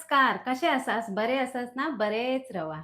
नमस्कार. कसे आसास? बरे आसास ना? बरेच रवा.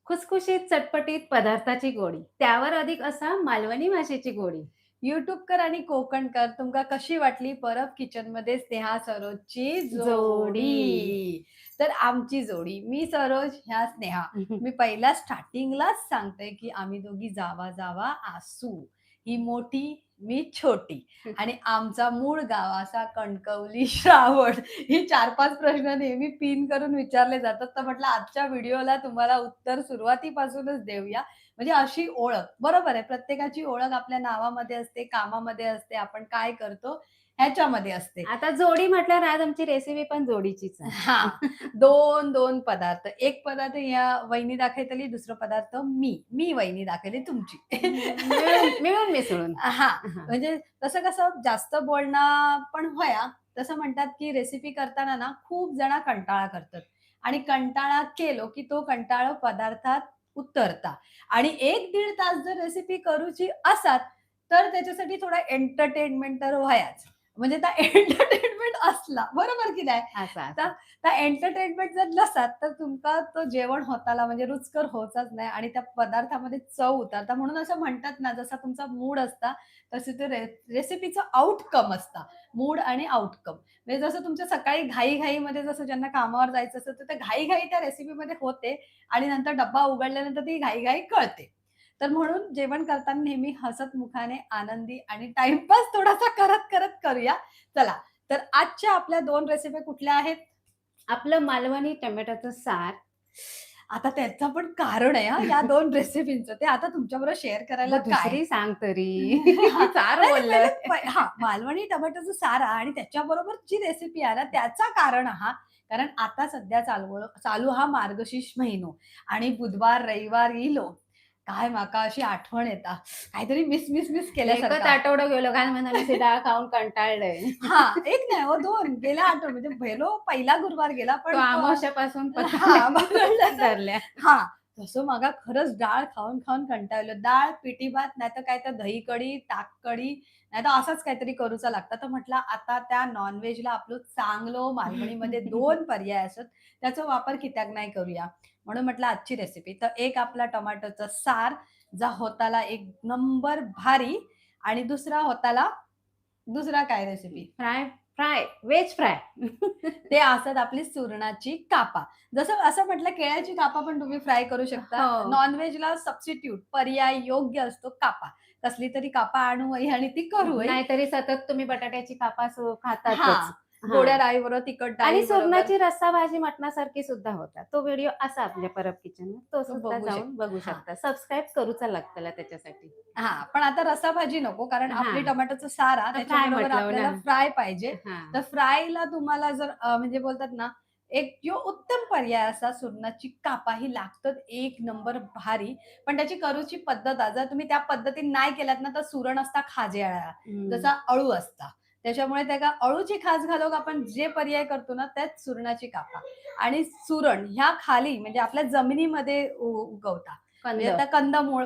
खुसखुशीत, चटपटीत पदार्थाची गोडी. त्यावर अधिक असा मालवणी भाषेची गोडी. युट्यूबकर आणि कोकणकर तुमका कशी वाटली परब किचनमध्ये स्नेहा सरोजची जोडी. जोडी. तर आमची जोडी मी सरोज ह्या स्नेहा. मी पहिला स्टार्टिंगलाच सांगते की आम्ही दोघी जावा जावा आसू. ही मोठी मी छोटी आणि आमचा मूळ गाव असा कणकवली श्रावण. ही 4-5 प्रश्न नेहमी पिन करून विचारले जातात. तर म्हटलं आजच्या व्हिडिओला तुम्हाला उत्तर सुरुवातीपासूनच देऊया. म्हणजे अशी ओळख. बरोबर आहे. प्रत्येकाची ओळख आपल्या नावामध्ये असते, कामामध्ये असते, आपण काय करतो ह्याच्यामध्ये असते. आता जोडी म्हटल्यावर आज आमची रेसिपी पण जोडीचीच आहे. हां. 2-2 पदार्थ. एक पदार्थ या वहिनी दाखवतली, दुसरं पदार्थ मी. मी वहिनी दाखवली तुमची. मिळून मिळून मिसळून. हां. हां. म्हणजे तसं कसं जास्त बोलणं पण व्हया. तसं म्हणतात, की रेसिपी करताना ना खूप जण कंटाळा करतात आणि कंटाळा केलो, की तो कंटाळा पदार्थात उतरता आणि 1-1.5 तास जर रेसिपी करूची असात, तर त्याच्यासाठी थोडा एंटरटेनमेंट तर व्हायाच. म्हणजे त्या एंटरटेनमेंट असला, बरोबर की नाही? असं, तर असं. त्या एंटरटेनमेंट जर नसात, तर तुमका तो जेवण होताला म्हणजे रुचकर होतच नाही आणि त्या पदार्थामध्ये चव उतरता. म्हणून असं म्हणतात ना, जसा तुमचा मूड असता, तसे ते रेसिपीचं आउटकम असतं. मूड आणि आउटकम. म्हणजे जसं तुमच्या सकाळी घाई-घाईमध्ये जसं ज्यांना कामावर जायचं असतं, तर ते घाई-घाई त्या रेसिपीमध्ये होते आणि नंतर डब्बा उघडल्यानंतर ती घाई-घाई कळते. तर म्हणून जेवण करताना नेहमी हसत मुखाने, आनंदी आणि टाईमपास थोडासा करत-करत करूया. चला, तर आजच्या आपल्या 2 रेसिपी कुठल्या आहेत? आपलं मालवणी टोमॅटोचं सार. आता त्याचं पण कारण आहे हां, या 2 रेसिपींचं. ते आता तुमच्याबरोबर शेअर करायला मग काय दुसरी सांग तरी. हां. सार नाही, नाही बोललोय. पहिलं हां, मालवणी टोमॅटोचा सारा आणि त्याच्याबरोबर जी रेसिपी आहे ना, त्याचा कारण हा कारण आता सध्या चालू हा मार्गशीर्ष महिनो आणि बुधवार, रविवार इलो, काय माका अशी आठवण येता. काहीतरी मिस एकच केल्यासारखा. आठवडा गेलो काय म्हणाली डाळ खाऊन कंटाळलंय. हां, 1 नाही हो 2 गेल्या आठवड्यात म्हणजे गेलो पहिला गुरुवार गेला, तो पण तो अमावास्यापासून हां, पकडलं तर धरल्या. हां, तसं मगा खरंच डाळ खाऊन खाऊन डाळ, पिठी भात, नाहीतर काय तर दही कढी, ताक कढी, नाहीतर असंच काहीतरी करूचा लागतं. तर म्हटलं आता त्या नॉन-व्हेजला आपलं चांगलं मालवणीमध्ये 2 पर्याय असत. त्याचा वापर कित्याक नाही करूया. म्हणून म्हटलं आजची रेसिपी. तर एक आपला टोमॅटोचा सार, जा होताला एक नंबर भारी आणि दुसरा काय recipe? Fry fry, veg fry. ते असतात आपली सुरणाची कापा. जसं असं म्हटलं केळ्याची कापा पण तुम्ही फ्राय करू शकता. हो. नॉन-व्हेजला सबस्टिट्यूट पर्याय योग्य असतो कापा. कसली तरी कापा आणू बाई आणि ती करू बाई. नाहीतरी सतत तुम्ही बटाट्याची कापास खातातच. हां. गोड्या हां. डाळीबरोबर, तिखट आणि डाळीबरोबर सुरणाची रस्सा भाजी मटणासारखी सुद्धा होतात. तो व्हिडिओ असा आपल्या परब किचनवर तो सुद्धा बघू जाऊन शकता. बघू हां. शकता. सबस्क्राईब करूचा लागतला त्याच्यासाठी. हां, पण आता रस्साभाजी नको कारण आपली हां. टोमॅटोचा सारा फ्राय त्याच्याबरोबर म्हटलं ना. आपल्याला फ्राय पाहिजे. हां. तर फ्रायला तुम्हाला जर म्हणजे बोलतात ना, एक जो उत्तम पर्याय असा सुरणाची कापा ही लागतात एक नंबर भारी. पण त्याची करूची पद्धत जर तुम्ही त्या पद्धतीने नाही केलात ना, तर सुरण असता खाजेळा, हं. जसा अळू असता. त्याच्यामुळे त्या का अळूची खास घालून आपण जे पर्याय करतो ना, त्यात सुरणाची कापा आणि सुरण ह्या खाली म्हणजे आपल्या जमिनीमध्ये उगवता. कंद. म्हणजे आता कंदमूळ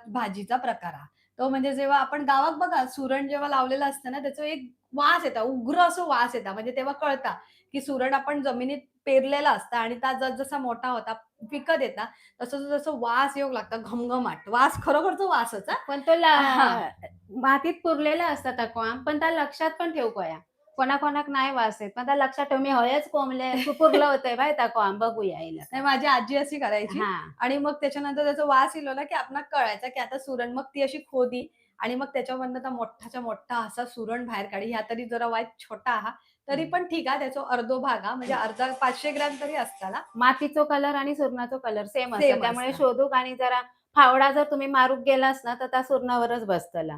भाजीचा प्रकार हा. तो म्हणजे जेव्हा आपण गावात बघा सुरण जेव्हा लावलेलं असतं ना, त्याचा एक वास येतो, उग्र असं वास येतो. म्हणजे तेव्हा कळतं, की सुरण आपण जमिनीत पेरलेला असतं आणि त्या जसा मोठा होता, पिकत येता, तसं वास येऊ लागता घमघमाट. वास खरोखरचा वासच पण तो हां. मातीत पुरलेला असतात त्या कोंब, पण त्या लक्षात पण ठेव कोया. कोणाकोणाक नाही वास येत. पण त्या लक्षात ठेव मी हयच कोंबले पुरलं होतंय बाय त्या कोंब बघूया येईल नाही का. माझी आजी अशी करायची हां. आणि मग त्याच्यानंतर त्याचा वास इलो ना, की आपणाला कळायचं, की आता सुरण मग ती अशी खोदी आणि मग त्याच्यामधनं त्या मोठाच्या मोठा असा सुरण बाहेर काढी. ह्या तरी जरा वाईट छोटा हा, तरी हं. पण ठीक आहे. त्याचा अर्धो भाग हा, म्हणजे अर्धा 500 ग्रॅम तरी असताना मातीचो कलर आणि सुरणाचो कलर सेम असतो. सेम त्यामुळे असता. शोधूक आणि जरा फावडा जर तुम्ही मारूक गेलास ना, तर त्या सुरणावरच बसतला.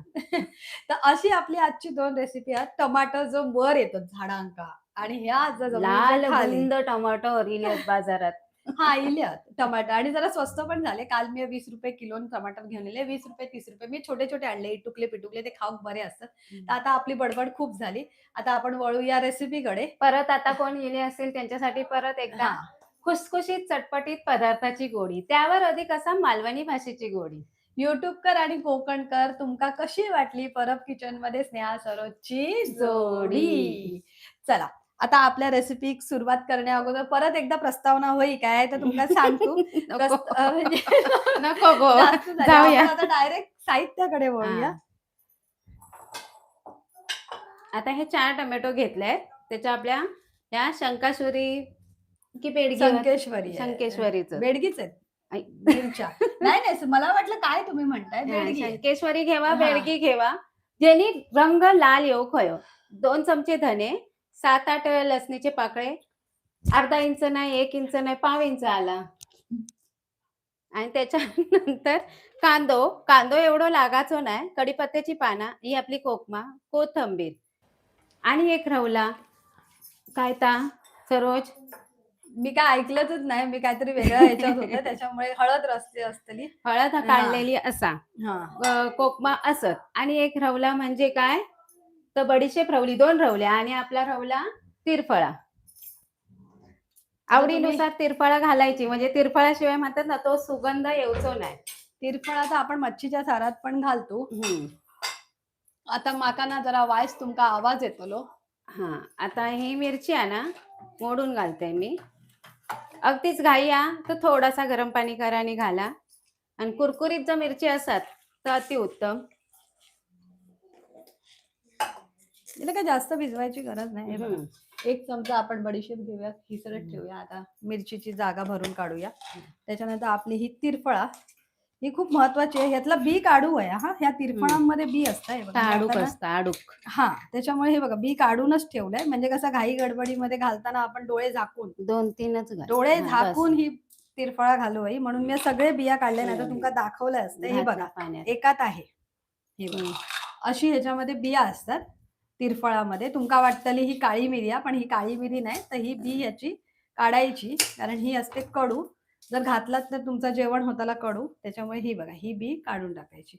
तर अशी आपली आजची 2 रेसिपी आहेत. टमाटर जो वर येतो झाडांका आणि ह्या जर जमिनीच्या लाल खाली बुंद टोमॅटो इल्यात बाजारात. हां, इल्यात टमाटर आणि जरा स्वस्त पण झाले. काल मी ₹20 किलोने टमाटर घेऊन आले. ₹20, ₹30 मी छोटे-छोटे आणले. इटुकले-पिटुकले ते खाऊक बरे असतात. तर आता आपली बडबड खूप झाली. आता आपण वळूया रेसिपीकडे. परत आता कोण गेले असेल त्यांच्यासाठी परत एकदा हां. खुसखुशीत चटपटीत पदार्थाची गोडी. त्यावर अधिक असा मालवणी भाषेची गोडी. यूट्यूबकर आणि कोकणकर तुमका कशी वाटली परब किचनमध्ये स्नेहा सरोजची जोडी. जोडी? चला, आता आपल्या रेसिपी सुरुवात करण्या अगोदर परत एकदा प्रस्तावना होई काय तर तुमका सांगतो. नको म्हणजे नको गो जास्त झाले. जाऊया. आपण आता डायरेक्ट साहित्याकडे वळूया. हा. आता हे 4 टोमॅटो घेतले. त्याच्या आपल्या ह्या शंकाशुरी की बेडगी संकेश्वरी आहे. शंकेश्वरीच बेडगीच आहेत. मिरच्या. नाही, नाही. मला वाटलं काय तुम्ही म्हणताय? बेडगी आहे. शंकेश्वरी घेवा, हां. बेडगी घेवा, ज्यांनी रंग लाल येऊ खयो. 2 चमचे धने, 7-8 लसणीचे पाकळे, अर्धा इंच नाही, 1 इंच नाही, पाव इंच आला. आणि त्याच्यानंतर कांदो एवढं लागायचो नाही. कढीपत्त्याची पानं, ही आपली कोकमा, कोथिंबीर आणि एक रवला. काय ता सरोज? मी काय ऐकलंच नाही. मी काहीतरी वेगळ्या ह्याच्यात होते. त्याच्यामुळे हळद रस्ते असतली. हळद हां. काढलेली असा, हां. कोकमा असत. आणि एक रवला म्हणजे काय, तर बडीशेप रवली, 2 रवल्या आणि आपला रवला तिरफळा. आता तुम्ही आवडीनुसार तिरफळा घालायची, म्हणजे तिरफळाशिवाय म्हणतात ना तो सुगंध येऊचो नाही. तिरफळा तर आपण मच्छीच्या सारात पण घालतो. आता माका ना जरा वायस तुमका आवाज येतलो. हा, आता ही मिरची आहे ना, मोडून घालते मी. अगदीच घाई आ तर थोडासा गरम पाणी करा आणि घाला. आणि कुरकुरीत जर मिरची असतात तर अतिउत्तम. तिला काय जास्त भिजवायची गरज नाही. हे बघा. 1 चमचा आपण बडीशेप घेऊया, हिसरत ठेवूया. आता मिरचीची जागा भरून काढूया. त्याच्यानंतर आपली ही तिरफळा ही खूप महत्वाची आहे. ह्यातला बी काढू आहे. हा, ह्या तिरफळांमध्ये बी असतं. हे बघा. आडूक असतं, आडूक. हा, त्याच्यामुळे हे बघा बी काढूनच ठेवलंय. म्हणजे कसं घाई गडबडीमध्ये घालताना आपण डोळे झाकून 2-3च घाल. डोळे हा, झाकून बस. ही तिरफळा घालू आहे. म्हणून मी सगळे बिया काढले नाही तर तुमका दाखवलं असतं. हे घातला बघा पाण्यात. एकात आहे. हे बघा. अशी ह्याच्यामध्ये बिया असतात तिरफळामध्ये. तुमका वाटतली ही काळी मिरी आहे, पण ही काळी मिरी नाही. तर ही बी ह्याची काढायची, कारण ही असते कडू. जर घातलात तर तुमचं जेवण होताला कडू. त्याच्यामुळे ही बघा ही बी काढून टाकायची.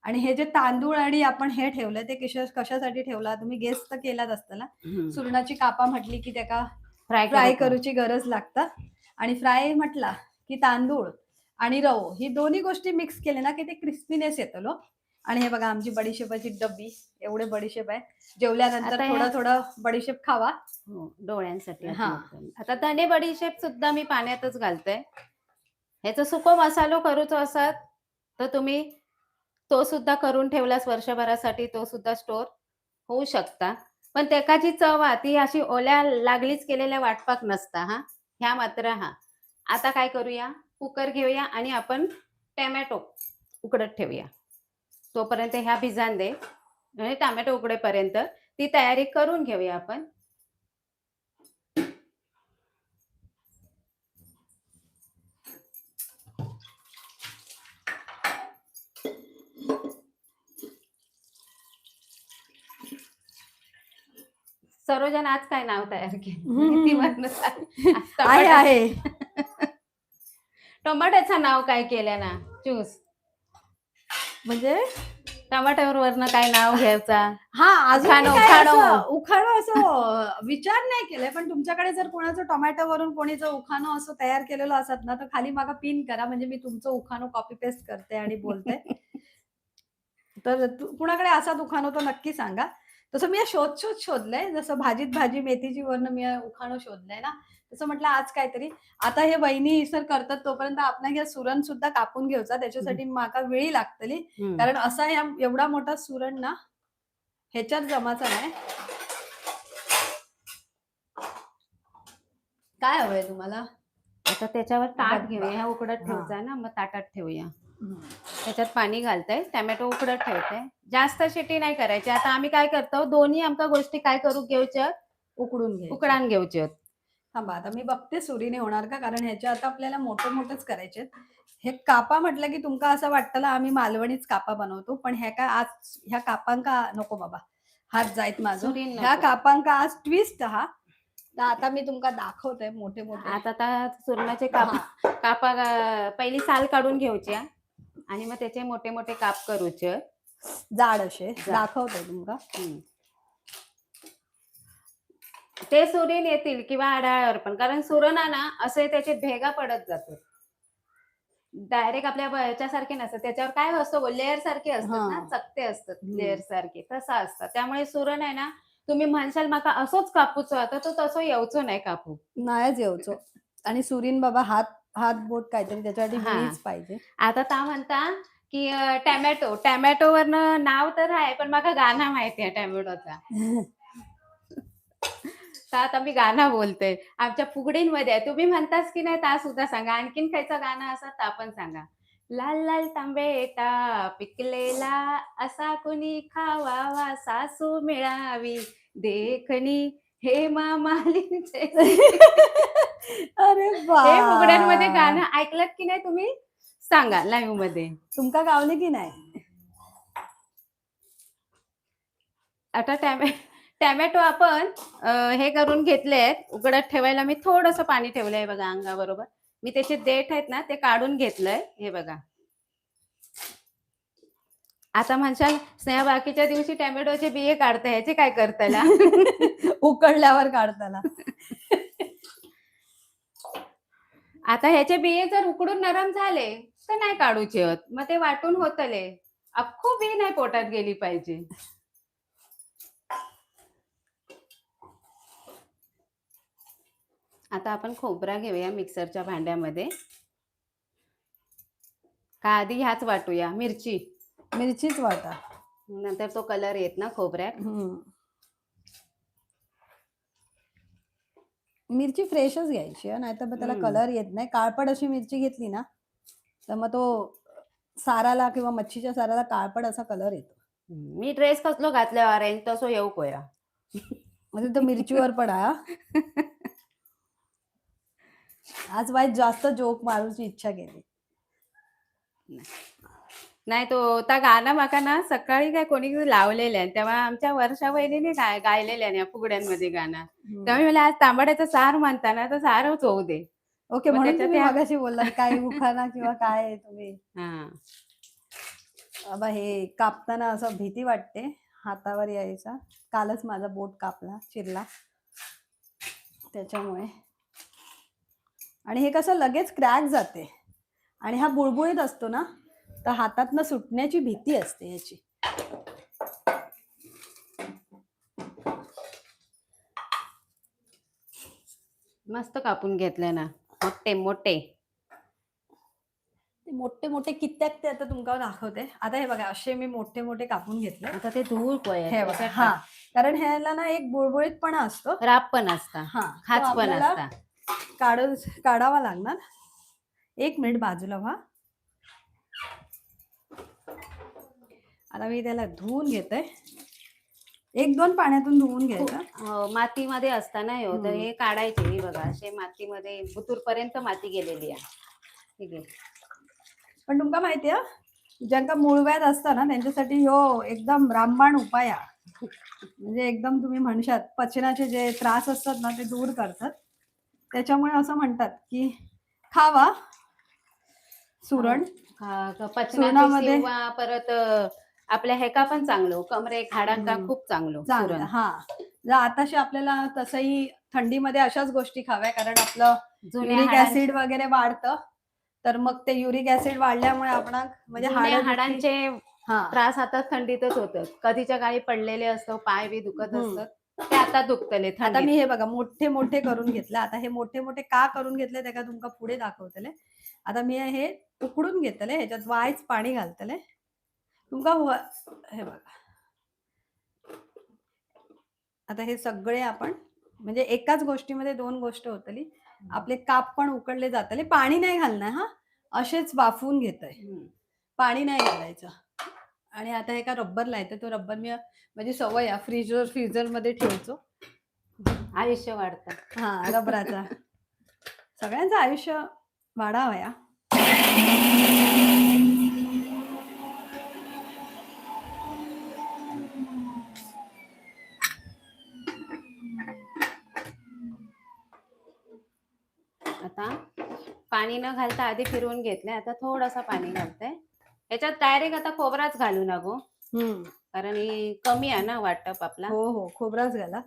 आणि हे जे तांदूळ आणि आपण हे ठेवलं ते कशासाठी ठेवला तुम्ही गेस तर केलाच असताना. सुरणाची कापा म्हटली की त्याका फ्राय करूची गरज लागतात. आणि फ्राय म्हटला की तांदूळ आणि रवो ही दोन्ही गोष्टी मिक्स केले ना की ते क्रिस्पीनेस येतो. आणि हे बघा आमची बडीशेपाची डब्बी, एवढे बडीशेप आहे. जेवल्यानंतर आता थोडं बडीशेप खावा. डोळ्यांसाठी. हा. आता धने बडीशेप सुद्धा मी पाण्यातच घालते. ह्याचा सुको मसालो करूचो असत तर तुम्ही तो सुद्धा करून ठेवलास वर्षभरासाठी, तो सुद्धा स्टोर होऊ शकता. पण त्याची चव ती अशी ओल्या लागलीच केलेल्या वाटपाक नसता. हा, ह्या मात्र हा. आता काय करूया, कुकर घेऊया आणि आपण टोमॅटो उकडत ठेवूया. तोपर्यंत ह्या भिजान दे, म्हणजे टोमॅटो उकडेपर्यंत ती तयारी करून घेऊया आपण. सरोजन आज काय नाव तयार केलं? आहे. टोमॅटोचं नाव काय केलं ना, चूस. म्हणजे टमाट्यावरनं काय नाव घ्यायचा? हा, अजून उखाणो. उखाणो असं विचार नाही केलाय. पण तुमच्याकडे जर कोणाचं टोमॅटोवरून कोणी जर उखाणो असं तयार केलेलं असत ना तर खाली मागा पिन करा, म्हणजे मी तुमचं उखाणो कॉपी पेस्ट करते आणि बोलते. तर कुणाकडे असा उखाणो तो नक्की सांगा. तसं मी शोधलंय. जसं भाजीत भाजी मेथीची वरनं मी उखाणो शोधलंय ना, तसं म्हटलं आज काहीतरी. आता हे वहिनी सर करतात तोपर्यंत आपण हे सुरण सुद्धा कापून घेऊचा. त्याच्यासाठी माका वेळी लागतली, कारण असा एवढा मोठा सुरण ना ह्याच्यात जमाचा नाही. काय हवंय तुम्हाला? आता त्याच्यावर ताट घेऊया. ह्या उकडत ठेवचा ना, मग ताटात ठेवूया. त्याच्यात पाणी घालतंय, टोमॅटो उकडत ठेवते. जास्त शिटी नाही करायची. आता आम्ही काय करतो, दोन्ही आमका गोष्टी काय करू घेऊच्या, उकडान घेऊचे. थांबा, आता मी बघते सुरीने होणार का, कारण ह्याच्या आता आपल्याला मोठेच करायचे. हे कापा म्हटलं की तुमका असं वाटतं आम्ही मालवणीच कापा बनवतो, पण ह्या कापांका नको बाबा, हात जायत माझं. ह्या कापांका आज ट्विस्ट हा. तर आता मी तुमका दाखवते मोठे. आता सुरणाचे कापा पहिली साल काढून घ्यायच्या आणि मग त्याचे मोठे काप करूचे, जाड असे दाखवते तुमका. ते सुरीन येतील किंवा आढाळ्यावर पण, कारण सुरणा ना असे त्याचे भेगा पडत जातो. डायरेक्ट आपल्या याच्यासारखे नसतात, त्याच्यावर काय असतो लेअर सारखे असतात ना, चकते असतात लेअर सारखे, तसा असतात. त्यामुळे सुरण आहे ना तुम्ही म्हणशाल माका असोच कापूचो आता तो तसो येवचो नाही कापू. नाहीच येवचो. आणि सुरीन बाबा हात हात बोट काहीतरी त्याच्यासाठी हा विळीच पाहिजे. आता ता म्हणता की टॅमॅटो टॅमॅटोवरनं नाव तर आहे पण माका गाणं माहिती आहे टॅमॅटोचा. तर आता मी गाणं बोलते. आमच्या फुगडींमध्ये आहे. तुम्ही म्हणताच की नाही ता सुद्धा सांगा. आणखीन खायचं गाणं असं ता पण सांगा. लाल लाल तांबेटा पिकलेला असा कुणी खावावा सासू मिळावी देखणी हेमा मालिनीचे अरे हे फुगड्यांमध्ये वाह! गाणं ऐकलत की नाही तुम्ही? सांगा लाईव्ह मध्ये. तुमका गावले की नाही? आता टॅमॅटो आपण हे करून घेतलेत. उकडत ठेवायला मी थोडंसं पाणी ठेवलंय बघा अंगाबरोबर. मी त्याचे देठ आहेत ना ते काढून घेतलंय. हे बघा. आता म्हणशाल स्नेहा बाकीच्या दिवशी टॅमॅटोचे बिये काढते ह्याचे काय करताला? उकडल्यावर काढताना. आता ह्याचे बिये जर उकडून नरम झाले तर नाही काढूचे होत. मग ते वाटून होतले. अख्खू बी नाही पोटात गेली पाहिजे. आता आपण खोबरा घेऊया मिक्सरच्या भांड्यामध्ये. का आधी ह्याच वाटूया मिरची. मिरचीच वाटा. नंतर तो कलर येत ना खोबऱ्यात. मिरची फ्रेशच घ्यायची नाहीतर मग त्याला कलर येत नाही. काळपट अशी मिरची घेतली ना तर मग तो साराला किंवा मच्छीच्या साराला काळपट असा कलर येतो. मी ड्रेस कसलो घातल्या ऑरेंज तसो येऊ कोया. म्हणजे तो मिरचीवर पण आहे. आज वाईट जास्त जोक मारूची इच्छा केली. नाही तो त्या गाणं माका ना सकाळी काय कोणी लावलेलं आहे तेव्हा आमच्या वर्षा वहिनीने गायलेलं आहे फुगड्यांमध्ये गाणं. तेव्हा मला आज तांबड्याचं सार म्हणताना तर सारच होऊ दे. ओके मग म्हणून त्याच्यात तुम्ही ह्या- मगाशी बोलला काय उखाणा किंवा काय तुम्ही. हा बाबा हे कापताना असं भीती वाटते हातावर यायचा. कालच माझा बोट कापला चिरला त्याच्यामुळे. आणि हे कसं लगेच क्रॅक जाते आणि हा बुळबुळीत असतो ना तर हातातनं सुटण्याची भीती असते याची. मस्त कापून घेतलंय ना मोठे मोठे. ते मोठे मोठे कित्याक ते आता तुमका दाखवते. आता हे बघा असे मी मोठे मोठे कापून घेतले. आता ते धूळ हे बघा. हा कारण ह्याला ना एक बुळबुळीतपणा असतो. राप पण असता हा खाच तो पण आपल्याला असता. काढावा लागणार. 1 मिनिट बाजूला व्हा. आता मी त्याला धुवून घेते. 1-2 पाण्यातून धुवून घ्यायचं. मातीमध्ये असताना हो तर हे काढायचे. हे बघा असे मातीमध्ये बुतूर पर्यंत माती गेलेली आहे. ठीक आहे. पण तुमका माहिती आहे ज्यांका मूळव्याध असतं ना त्यांच्यासाठी ह्यो एकदम रामबाण उपाय आहे. म्हणजे एकदम तुम्ही म्हणशात पचनाचे जे त्रास असतात ना ते दूर करतात. त्याच्यामुळे असं म्हणतात की खावा सुरण. पचनामध्ये किंवा परत आपल्या हेका पण चांगलं कमरेक हाडांका खूप चांगलं. हा जर आताशी आपल्याला तसंही थंडीमध्ये अशाच गोष्टी खाव्या कारण आपलं युरिक ऍसिड वगैरे वाढतं. तर मग ते युरिक ऍसिड वाढल्यामुळे आपण म्हणजे हाडांचे त्रास आता थंडीतच होतात. कधीच्या काळी पडलेले असतो पाय बी दुखत असतात ते आता दुखतले. आता मी हे बघा मोठे मोठे करून घेतले. आता हे मोठे मोठे का करून घेतले ते का तुमका पुढे दाखवतले. आता मी हे उकडून घेतले. ह्याच्यात वायच पाणी घालतले. तुमका हे बघा आता हे सगळे आपण म्हणजे एकाच गोष्टीमध्ये 2 गोष्ट होतली. आपले काप पण उकडले जातले. पाणी नाही घालणार हा असेच वाफवून घेतोय. पाणी नाही घालायचं. आणि आता हे का रब्बर लायतं. तो रब्बर मी म्हणजे सवय आहे फ्रीजर मध्ये ठेवतो. आयुष्य वाढतं. हा रबराचा सगळ्यांचं आयुष्य वाढावं या. आता पाणी न घालता आधी फिरवून घेतले. आता थोडासा पाणी घालते. याच्यात डायरेक्ट आता खोबराच घालू नको कारण ही कमी आहे ना वाटप आपला. हो खोबराच घाला.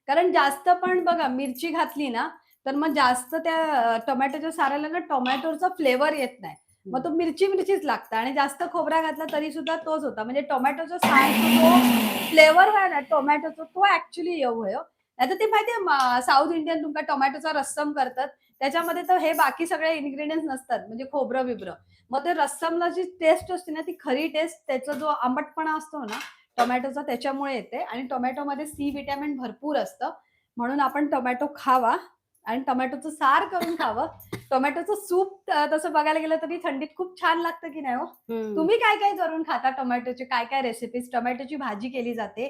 कारण जास्त पण बघा मिरची घातली ना तर मग जास्त त्या टोमॅटोच्या साराला ना टोमॅटोचा फ्लेवर येत नाही. मग तो मिरचीच लागतं आणि जास्त खोबरा घातला तरी सुद्धा तोच होता. म्हणजे टोमॅटोचा साल्टचा जो फ्लेवर आहे ना टोमॅटोचा तो ॲक्चुअली येऊ होयो. नाहीतर ते माहितीये साउथ इंडियन तुमका टोमॅटोचा रस्सम करतात. त्याच्यामध्ये तर हे बाकी सगळे इन्ग्रीडियंट्स नसतात म्हणजे खोबरं-बिबरं. मग ते रस्समला जी टेस्ट असते ना ती खरी टेस्ट त्याचा जो आंबटपणा असतो ना टोमॅटोचा त्याच्यामुळे येते आणि टोमॅटोमध्ये सी व्हिटॅमिन भरपूर असतं. म्हणून आपण टोमॅटो खावा आणि टोमॅटोचं सार करून खावं. टोमॅटोचं सूप तसं बघायला गेलं तरी थंडीत खूप छान लागतं की नाही हो? तुम्ही काय-काय करून खाता टोमॅटोचे काय-काय रेसिपीज? टोमॅटोची भाजी केली जाते.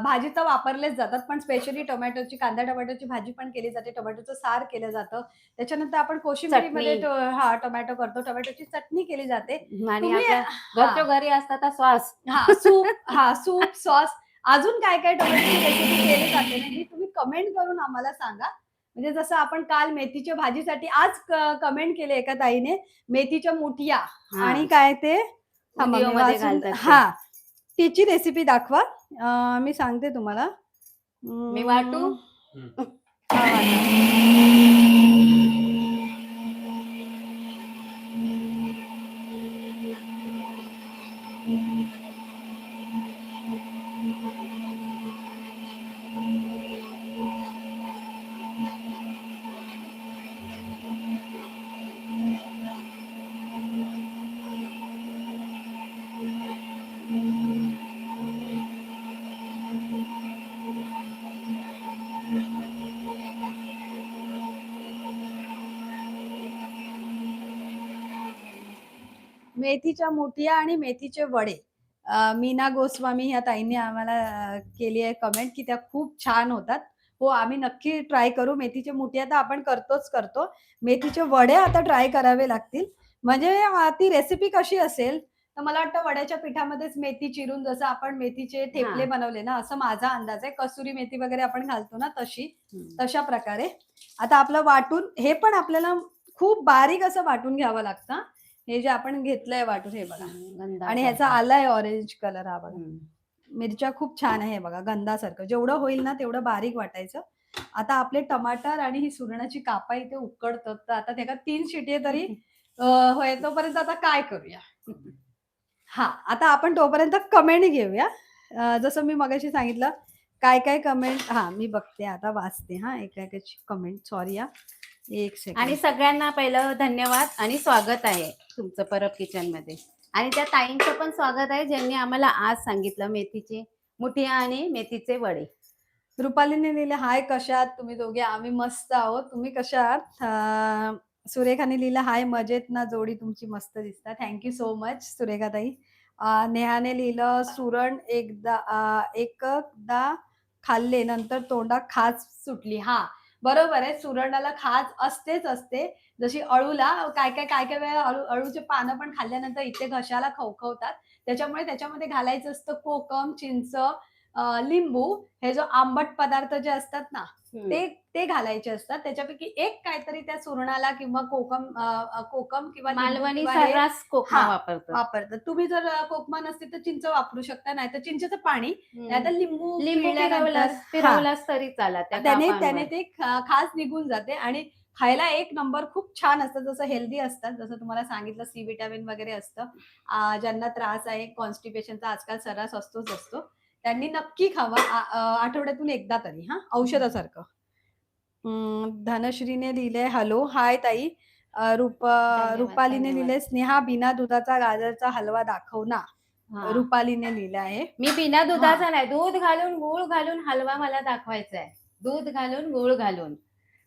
भाजी तर वापरलेच जातात, पण स्पेशली टोमॅटोची कांदा टोमॅटोची भाजी पण केली जाते. टोमॅटोचं सार केलं जातं. त्याच्यानंतर आपण कोशिंबिरीमध्ये चटणी टोमॅटो करतो. टोमॅटोची चटणी केली जाते. आणि तुम्ही आपल्या हां. घरच्या घरी असतात सॉस. सूप, सॉस अजून काय-काय टोमॅटोची रेसिपी केली जाते ना, ही तुम्ही कमेंट करून आम्हाला सांगा. म्हणजे जसं आपण काल मेथीच्या भाजीसाठी आज कमेंट केली एका ताईने, मेथीच्या मुठिया आणि हां, काय ते थांबा मी व्हिडिओमध्ये वाचून घालतात ते. तिची रेसिपी दाखवा. मी सांगते तुम्हाला. मी वाटू? अं, हां, वाचा. मेथीच्या मुठिया आणि मेथीचे वडे. मीना गोस्वामी ह्या ताईंनी आम्हाला केली आहे कमेंट, की त्या खूप छान होतात. हो, आम्ही नक्की ट्राय करू. मेथीच्या मुठिया तर आपण करतो. मेथीचे वडे आता ट्राय करावे लागतील. म्हणजे ती रेसिपी कशी असेल, तर मला वाटतं वड्याच्या पिठामध्येच मेथी चिरून जसं आपण मेथीचे ठेपले हां. बनवले ना, असं माझा अंदाज आहे. कसुरी मेथी वगैरे आपण घालतो ना तशी, हं. तशा प्रकारे. आता आपलं वाटून हे पण आपल्याला खूप बारीक असं वाटून घ्यावं लागतं. हे जे आपण घेतलंय वाटून हे बघा आणि ह्याचा गंधासारखं. आलाय ऑरेंज कलर हा बघा. हं. मिरच्या खूप छान आहे बघा गंधासारखं. जेवढं होईल ना तेवढं बारीक वाटायचं. आता आपले टमाटर आणि ही सुरणाची कापा इथे उकडतात. तर आता त्याला 3 शिट्या तरी अ, होय तोपर्यंत आता काय करूया? हां, आता आपण तोपर्यंत कमेंट घेऊया. जसं मी मगाशी सांगितलं काय-काय कमेंट मी बघते आता वाचते एका-एकाची कमेंट. सॉरी हां. 1 आणि सेकंड. सगळ्यांना पहिलं धन्यवाद आणि स्वागत आहे तुमचं परब किचनमध्ये. आणि त्या ताईंचं पण स्वागत आहे ज्यांनी आम्हाला आज सांगितलं मेथीची मुठिया आणि मेथीचे वडे. रुपालीने लिहिलं, "हाय कशा आहात तुम्ही दोघे? आम्ही मस्त आहोत. तुम्ही कशा आहात?" सुरेखाने लिहिलं, "हाय मजेत ना जोडी तुमची मस्त दिसता." थँक यू सो मच सुरेखाताई. नेहाने लिहिलं, "सुरण एकदा खाल्ले नंतर तोंडात खाज सुटली." हां, बरोबर आहे. सुरणाला खाज असते. जशी अळूला काय-काय वेळा अळूचे पानं पण खाल्ल्यानंतर इथे घशाला खवखवतात. त्याच्यामुळे त्याच्यामध्ये घालायचं असतं कोकम, चिंच, लिंबू हे जो आंबट पदार्थ जे असतात ना, हं. ते घालायचे असतात. त्याच्यापैकी एक काहीतरी त्या सुरणाला किंवा कोकम किंवा लिंबू मालवणी किंवा हे सर्रास कोकमा हां, वापरतात. वापरतात. तुम्ही जर कोकमा नसतील तर चिंच वापरू शकता. नाहीतर चिंचेचं पाणी, हं. नाहीतर लिंबू लिंबू पिळल्यानंतर हां, फिरवलास तरी चाला त्या त्याने त्याने कापांवर. ते खाज निघून जाते आणि खायला एक नंबर खूप छान असतं. जसं हेल्दी असतात. जसं तुम्हाला सांगितलं सी व्हिटॅमिन वगैरे असतं. ज्यांना त्रास आहे कॉन्स्टिपेशनचा आजकाल सर्रास असतो. त्यांनी नक्की खावं आठवड्यातून एकदा तरी औषधासारखं. धनश्रीने लिहिलंय, "हॅलो, हाय ताई." धन्यवाद, रुपालीने धन्यवाद. लिहिलंय, "स्नेहा बिना दुधाचा गाजरचा हलवा दाखव ना." हां. रुपालीने लिहिलं आहे. मी बिना हां. दुधाचा नाही, दूध घालून, गूळ घालून हलवा मला दाखवायचा आहे. दूध घालून, गूळ घालून.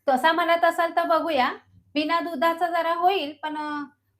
तसा म्हणत असाल तर बघूया. बिना दुधाचा जरा होईल, पण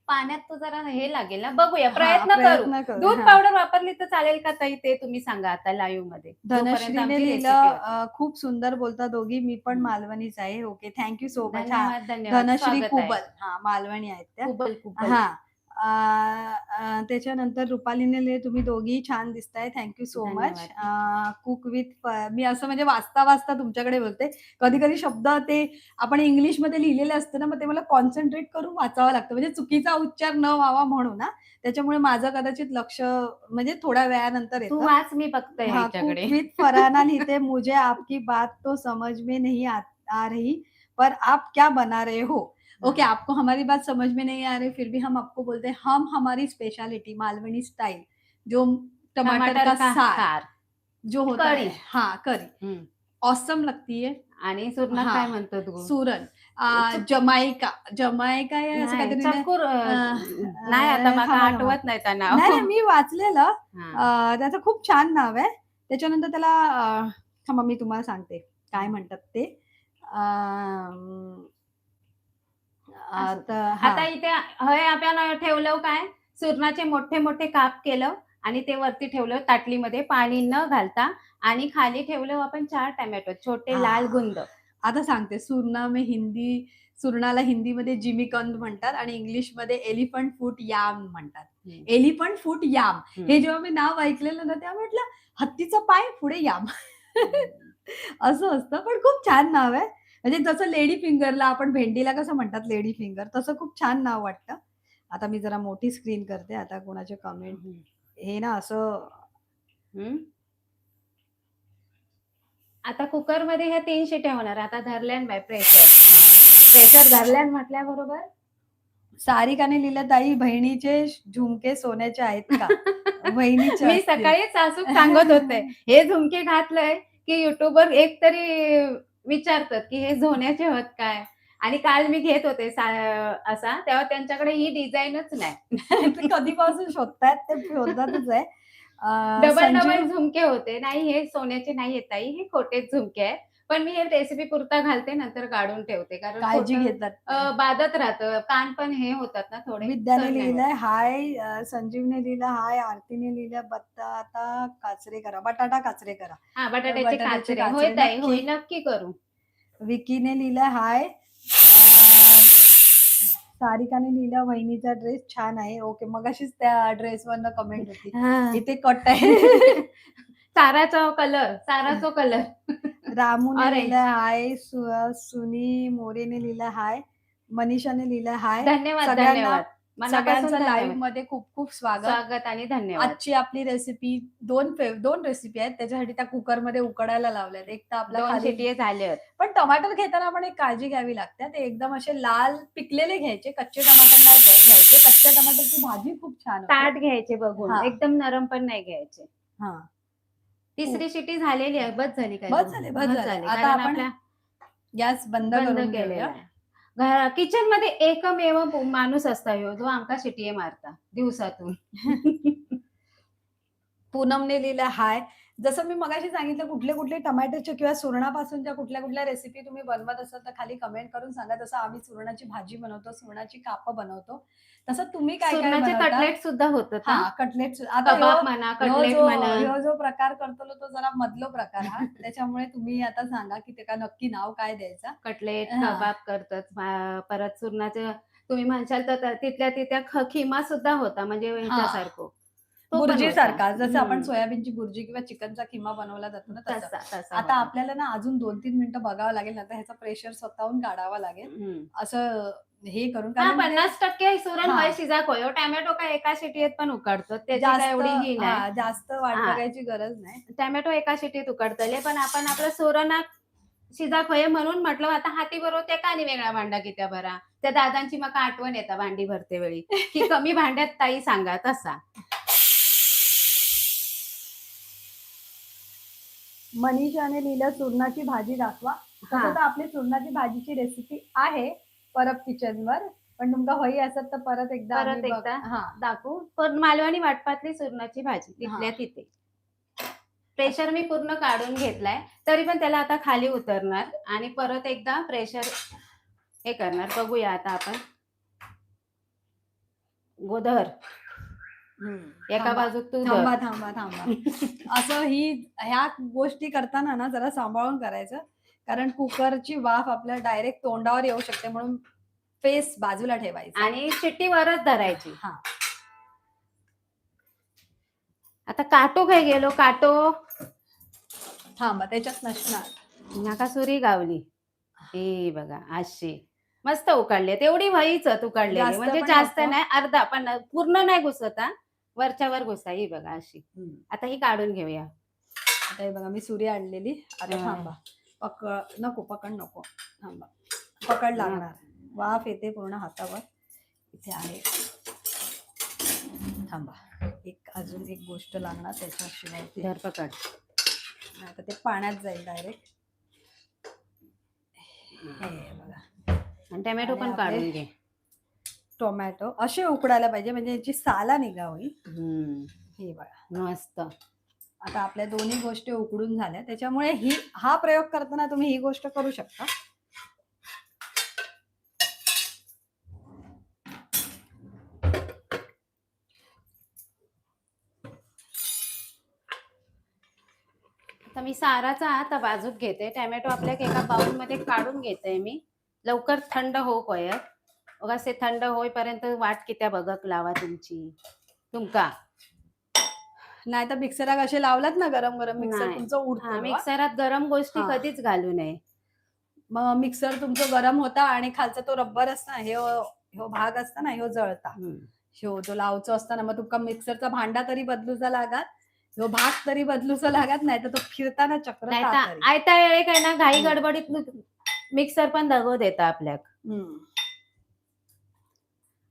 पाण्यात तो जरा हे लागेल ना, बघूया, प्रयत्न करू. प्रयत्न करू. दूध पावडर वापरली तर चालेल का ताई ते तुम्ही सांगा आता लाईव्हमध्ये. जोपर्यंत धनश्रीने आमची रेसिपी लिहिलं, होते. "खूप सुंदर बोलता दोघी. मी पण हं. मालवणीच आहे." Okay, thank you so much. धन्यवाद, धन्यवाद. धनश्री स्वागत आहे. कुबल. मालवणी आहेत त्या. कुबल, कुबल. हां. अ, त्याच्यानंतर रुपालीने लिहिलं, "तुम्ही दोघीही छान दिसताय. Thank so much. धन्यवाद. कुक विथ मी असं म्हणजे वाचता तुमच्याकडे बोलते. कधी-कधी शब्द ते आपण इंग्लिशमध्ये लिहिलेले असतं ना, मग ते मला कॉन्सन्ट्रेट करून वाचावं लागतं. म्हणजे चुकीचा उच्चार न व्हावा म्हणून त्याच्यामुळे माझं कदाचित लक्ष म्हणजे थोड्या वेळानंतर तू येतं. वाच, मी बघते कुक ह्याच्याकडे. विथ फरहाना लिहिते, "मुझे आपकी बात तो समझ में नहीं आ आ रही, पर आप क्या बना रहे हो?" ओके, आपको हमारी बात समझ में नहीं आ रही, फिर भी हम आपको बोलते हैं, हम हमारी स्पेशलिटी मालवनी स्टाइल जो टमाटर टमाटर का का सार सार, जो होता कढी. है, हाँ करी, ऑसम लगती है. आणि सुरणात हाँ, काय म्हणतो तू? सूरन, जमाइका, जमाइका या असं नाही, काहीतरी नाही. चक्कूर नाही, आता मला थांबा, थांबा. आठवत नाही त्या नाव. नाही, नाही, मी वाचलेलं. हां. त्याचं खूप छान नाव आहे. त्याच्यानंतर त्याला थांबा मी तुम्हाला सांगते काय म्हणतात ते. अं, असू दे. आता हां. आता इथे हे आपण ठेवलं काय, सुरणाचे मोठे-मोठे काप केलं आणि ते वरती ठेवलं ताटलीमध्ये पाणी न घालता आणि खाली ठेवलं आपण 4 टोमॅटो छोटे लाल हां. गुंद. आता सांगते सुरणाला हिंदीमध्ये जिमीकंद म्हणतात आणि इंग्लिशमध्ये एलिफंट फूट याम म्हणतात. हं. एलिफंट फूट याम हं. हे जेव्हा मी नाव ऐकलेलं ना तेव्हा म्हटलं हत्तीचा पाय पुढे याम असं असतं, पण खूप छान नाव आहे. म्हणजे जसं लेडी फिंगरला आपण भेंडीला कसं म्हणतात लेडी फिंगर, तसं खूप छान नाव वाटतं. आता मी जरा मोठी स्क्रीन करते. आता कोणाचे कमेंट हं. हे ना असं हं. आता कुकरमध्ये ह्या 3 शिट्या होणार. आता धरल्यान बाय प्रेशर. प्रेशर धरल्यान म्हटल्याबरोबर सारिकाने लिहिलं, ताई बहिणीचे झुमके सोन्याचे आहेत का? बहिणीचे मी असतील. सकाळी सासूक सांगत होते, हे झुमके घातलंय, की YouTubeवर एक तरी विचारतात, की हे सोन्याचे होत काय? आणि काल मी घेत होते असा, तेव्हा त्यांच्याकडे ही डिझाईनच नाही. ते कधीपासून शोधतायत ते शोधतातच आहे. डबल-डबल संजीव झुमके होते. नाही हे सोन्याचे नाहीये ताई, हे खोटेच झुमके आहेत. पण मी हे रेसिपी पुरता घालते, नंतर काढून ठेवते. कारण काळजी खोटं घेतात ते. बाधत राहतं. कान पण हे होतात ना थोडे, विद्याने सहन नाही होत. लिहिलंय हाय, संजीवने लिहिलं हाय, आरतीने लिहिलं बटाटा काचरे करा. हां, बटाट्याचे बटाट्याचे काचरे. होय काचरे ताई, नक्की. होय नक्की करू. विकीने लिहिलं हाय, सारिकाने लिहिलं वहिनीचा ड्रेस छान आहे. ओके, मगाशीच त्या ड्रेसवरनं कमेंट होती. हां. इथे कट आहे. साराचा कलर. रामूने ऑरेंज. लिहिलं हाय, सुनी मोरेने लिहिलं हाय, मनीषाने लिहिलं हाय. धन्यवाद, सगळ्यांना धन्यवाद. मनापासून सगळ्यांचं धन्यवाद. लाईव्हमध्ये खूप खूप स्वागत. स्वागत आणि धन्यवाद. आजची आपली रेसिपी 2 रेसिपी आहेत. त्याच्यासाठी त्या कुकरमध्ये उकडायला लावल्यात. एक तर आपला 2 खाली शिट्टी झाल्यात. पण टमाटर घेताना आपण एक काळजी घ्यावी लागते. ते एकदम असे लाल पिकलेले घ्यायचे, कच्चे टमाटर नाही घ्यायचे. कच्च्या टमाटरची भाजी खूप छान होते. ताट घ्यायचे बघून. हां. एकदम नरम पण नाही घ्यायचे. हां. तिसरी शिट्टी झालेली आहे. बस झाली काय बस गं? झाले, बस झाली. आता कारण आपण आपल्या गॅस बंद बंद करून केलेला घेऊया. आहे. किचनमध्ये एकमेव माणूस असता ह्यो, जो आमका शिट्टी मारता दिवसातून. पूनमने लिहिलं हाय. जसं मी मगाशी सांगितलं कुठले टोमॅटोचे किंवा सुरणापासूनच्या कुठल्या रेसिपी तुम्ही बनवत असाल तर खाली कमेंट करून सांगा. जसं आम्ही सुरणाची भाजी बनवतो, सुरणाची कापं बनवतो. तसं तुम्ही काय सुरणाचे बनवता? कटलेट सुद्धा होतात हां. हां, कटलेट आता कबाब म्हणा, कटलेट म्हणा. ह्यो जो प्रकार करतो तो जरा मधलो प्रकार हा. त्याच्यामुळे तुम्ही आता सांगा की त्याला नक्की नाव काय द्यायचं? कटलेट, हां. कबाब करतात. परत सुरणाचं तुम्ही म्हणशाल तर तिथल्या तिथल्या खिमा सुद्धा होता म्हणजे ह्याच्यासारखं. तो पण होता. बुर्जीसारखा जसं आपण हं. सोयाबीनची बुर्जी किंवा चिकनचा किमा बनवला जातो ना तसं. तसा आता होता. आपल्याला ना अजून 2-3 मिनिटं बघावं लागेल, नंतर ह्याचा प्रेशर स्वतःहून काढावा लागेल. हं. असं हे करून हां, कारण ते 50% सुरण हां. होय शिजाक होय. टोमॅटो काय एका शिटीत पण उकडतात. त्याची काय जास्त एवढी ही नाही. हां, जास्त वाट हां. बघायची गरज नाही. टोमॅटो एका शिटीत उकडतले, पण आपण आपलं सुरणाक शिजाक होय म्हणून म्हटलं आता हाती बरोबर त्या आणि वेगळा भांडा कित्या भरा. त्या दादांची माका आठवण येता भांडी भरते वेळी, की कमी भांड्यात ताई सांगा तसा. मनीषाने लिहिलं सुरणाची भाजी दाखवा. तसं हां. तर आपली सुरणाची भाजीची रेसिपी आहे परब किचनवर. पण तुमका हवी असत तर परत एकदा परत आम्ही एकदा हां. दाखवू. पण मालवणी वाटपातली सुरणाची भाजी तिथल्या तिथे. प्रेशर मी पूर्ण काढून घेतलाय. तरी पण त्याला आता खाली उतरणार आणि परत एकदा प्रेशर हे करणार. बघूया आता आपण. गोधर. एका थांबा, बाजूक तू धर. थांबा, थांबा, थांबा. असं ह्या गोष्टी करताना ना जरा सांभाळून करायचं. कारण कुकरची वाफ आपल्या डायरेक्ट तोंडावर येऊ शकते म्हणून फेस बाजूला ठेवायचा. आणि शिट्टीवरच धरायची. हां. आता काटो काय गेलो काटो थांबा त्याच्यात नसणार. नाका सुरी गावली. हे बघा अशी मस्त उकडले. तेवढी व्हायचं उकडलेली जास्त म्हणजे पण जास्त नको. नाही अर्धा पण पूर्ण नाही घुसत हा. वरच्यावर घुसा ही बघा अशी. आता ही काढून घेऊया. आता हे बघा मी सुरी आणलेली. आता हां. थांबा. पकड नको. थांबा. पकड लागणार. वाफ येते पूर्ण हातावर. इथे आहे. थांबा, अजून एक गोष्ट लागणार त्याच्याशिवाय ते धरपकड. नाही तर ते पाण्यात जाईल डायरेक्ट. हे बघा. आणि टोमॅटो आणि पण आपले काढून घे. टोमॅटो असे उकडायला पाहिजे म्हणजे याची साला निघावी. हे बघा. मस्त. आता आपल्या दोन्ही गोष्टी उकडून झाल्या, त्याच्यामुळे हा प्रयोग करताना तुम्ही ही गोष्ट करू शकता. आता मी साराचा आता बाजूक घेते. टोमॅटो आपल्या एका बाउल मध्ये काढून घेते मी. लवकर थंड होऊ पयत. असे थंड होईपर्यंत वाट कित्या बघक लावा तुमका. नाही तर मिक्सरात असे लावलात ना गरम गरम, मिक्सर नाही. तुमचं उडतं. मिक्सरात गरम गोष्टी कधीच घालू नये. मग मिक्सर तुमचं गरम होता आणि खालचा तो रब्बर असता ह्यो भाग असता ना, ह्यो जळता. ह्यो जो लावचो असता ना, मग तुमका मिक्सरचा भांडा तरी बदलूचा लागात, ह्यो भाग तरी बदलूचा लागात, नाही तर तो फिरताना चक्र तातरी. आयता वेळे काय ना घाई गडबडीत मिक्सर पण दगो देता आपल्याक.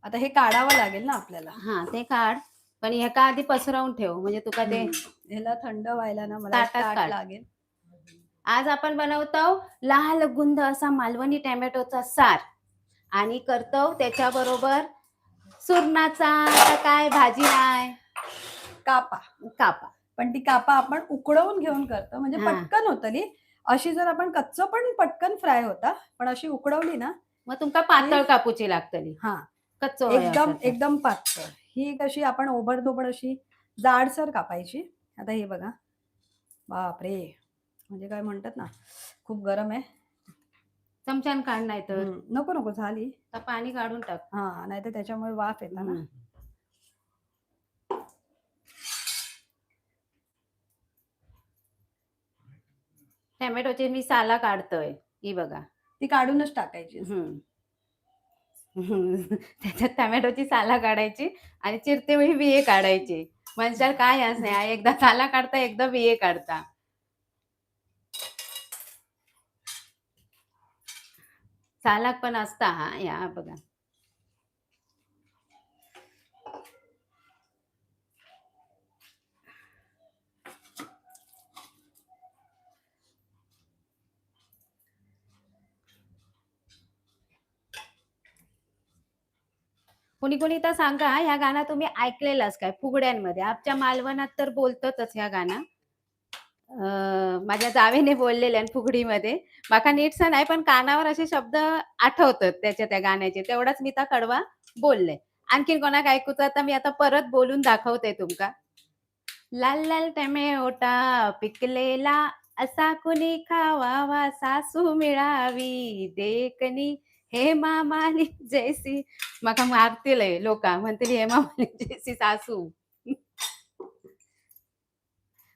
आता हे काढावं लागेल ना आपल्याला. हा ते काढ, पण ह्याका आधी पसरवून ठेव म्हणजे तुका ते ह्याला थंड व्हायला ना मला ताट लागेल. आज आपण बनवतो लाल गुंद असा मालवणी टोमॅटोचा सार आणि करतो त्याच्याबरोबर सुरणाचा काय भाजी नाही कापा. पण ती कापा आपण उकडवून घेऊन करतो म्हणजे पटकन होतली. अशी जर आपण कच्च पण पटकन फ्राय होता, पण अशी उकडवली ना मग तुमका पातळ कापूची लागतली. कच्च एकदम पातळ. ही कशी आपण ओबडधोबड अशी जाडसर कापायची. आता हे बघा, बापरे, म्हणजे काय म्हणतात ना, खूप गरम आहे. चमच्यान काढ, नाही तर नको झाली तर पाणी काढून टाक. नाही तर त्याच्यामुळे वाफ येतात ना. टोमॅटोची मी साला काढतोय, ही बघा, ती काढूनच टाकायची. त्याच्यात टोमॅटोची साला काढायची आणि चिरते वेळी बिये काढायचे. म्हणजे काय असं नाही, एकदा साला काढता एकदा बिये काढता. सालाक पण असता हा, या बघा. कोणी तर सांगा, ह्या गाणं तुम्ही ऐकलेलंच काय फुगड्यांमध्ये? आमच्या मालवणात तर बोलतातच ह्या गाणं. माझ्या जावेने बोललेल्या फुगडीमध्ये. माका नीटसं नाही, पण कानावर असे शब्द आठवतात त्या गाण्याचे. तेवढाच मी त्या कडवा बोलले. आणखीन कोणाक ऐकूचं तर मी आता परत बोलून दाखवते तुमका. लाल लाल टोमॅटो पिकलेला असा कुणी खावावा, सासू मिळावी देखणी हेमा मालिनी जैसी. माका मारतील लोक, म्हणतील हेमा मालिनी जैसी सासू.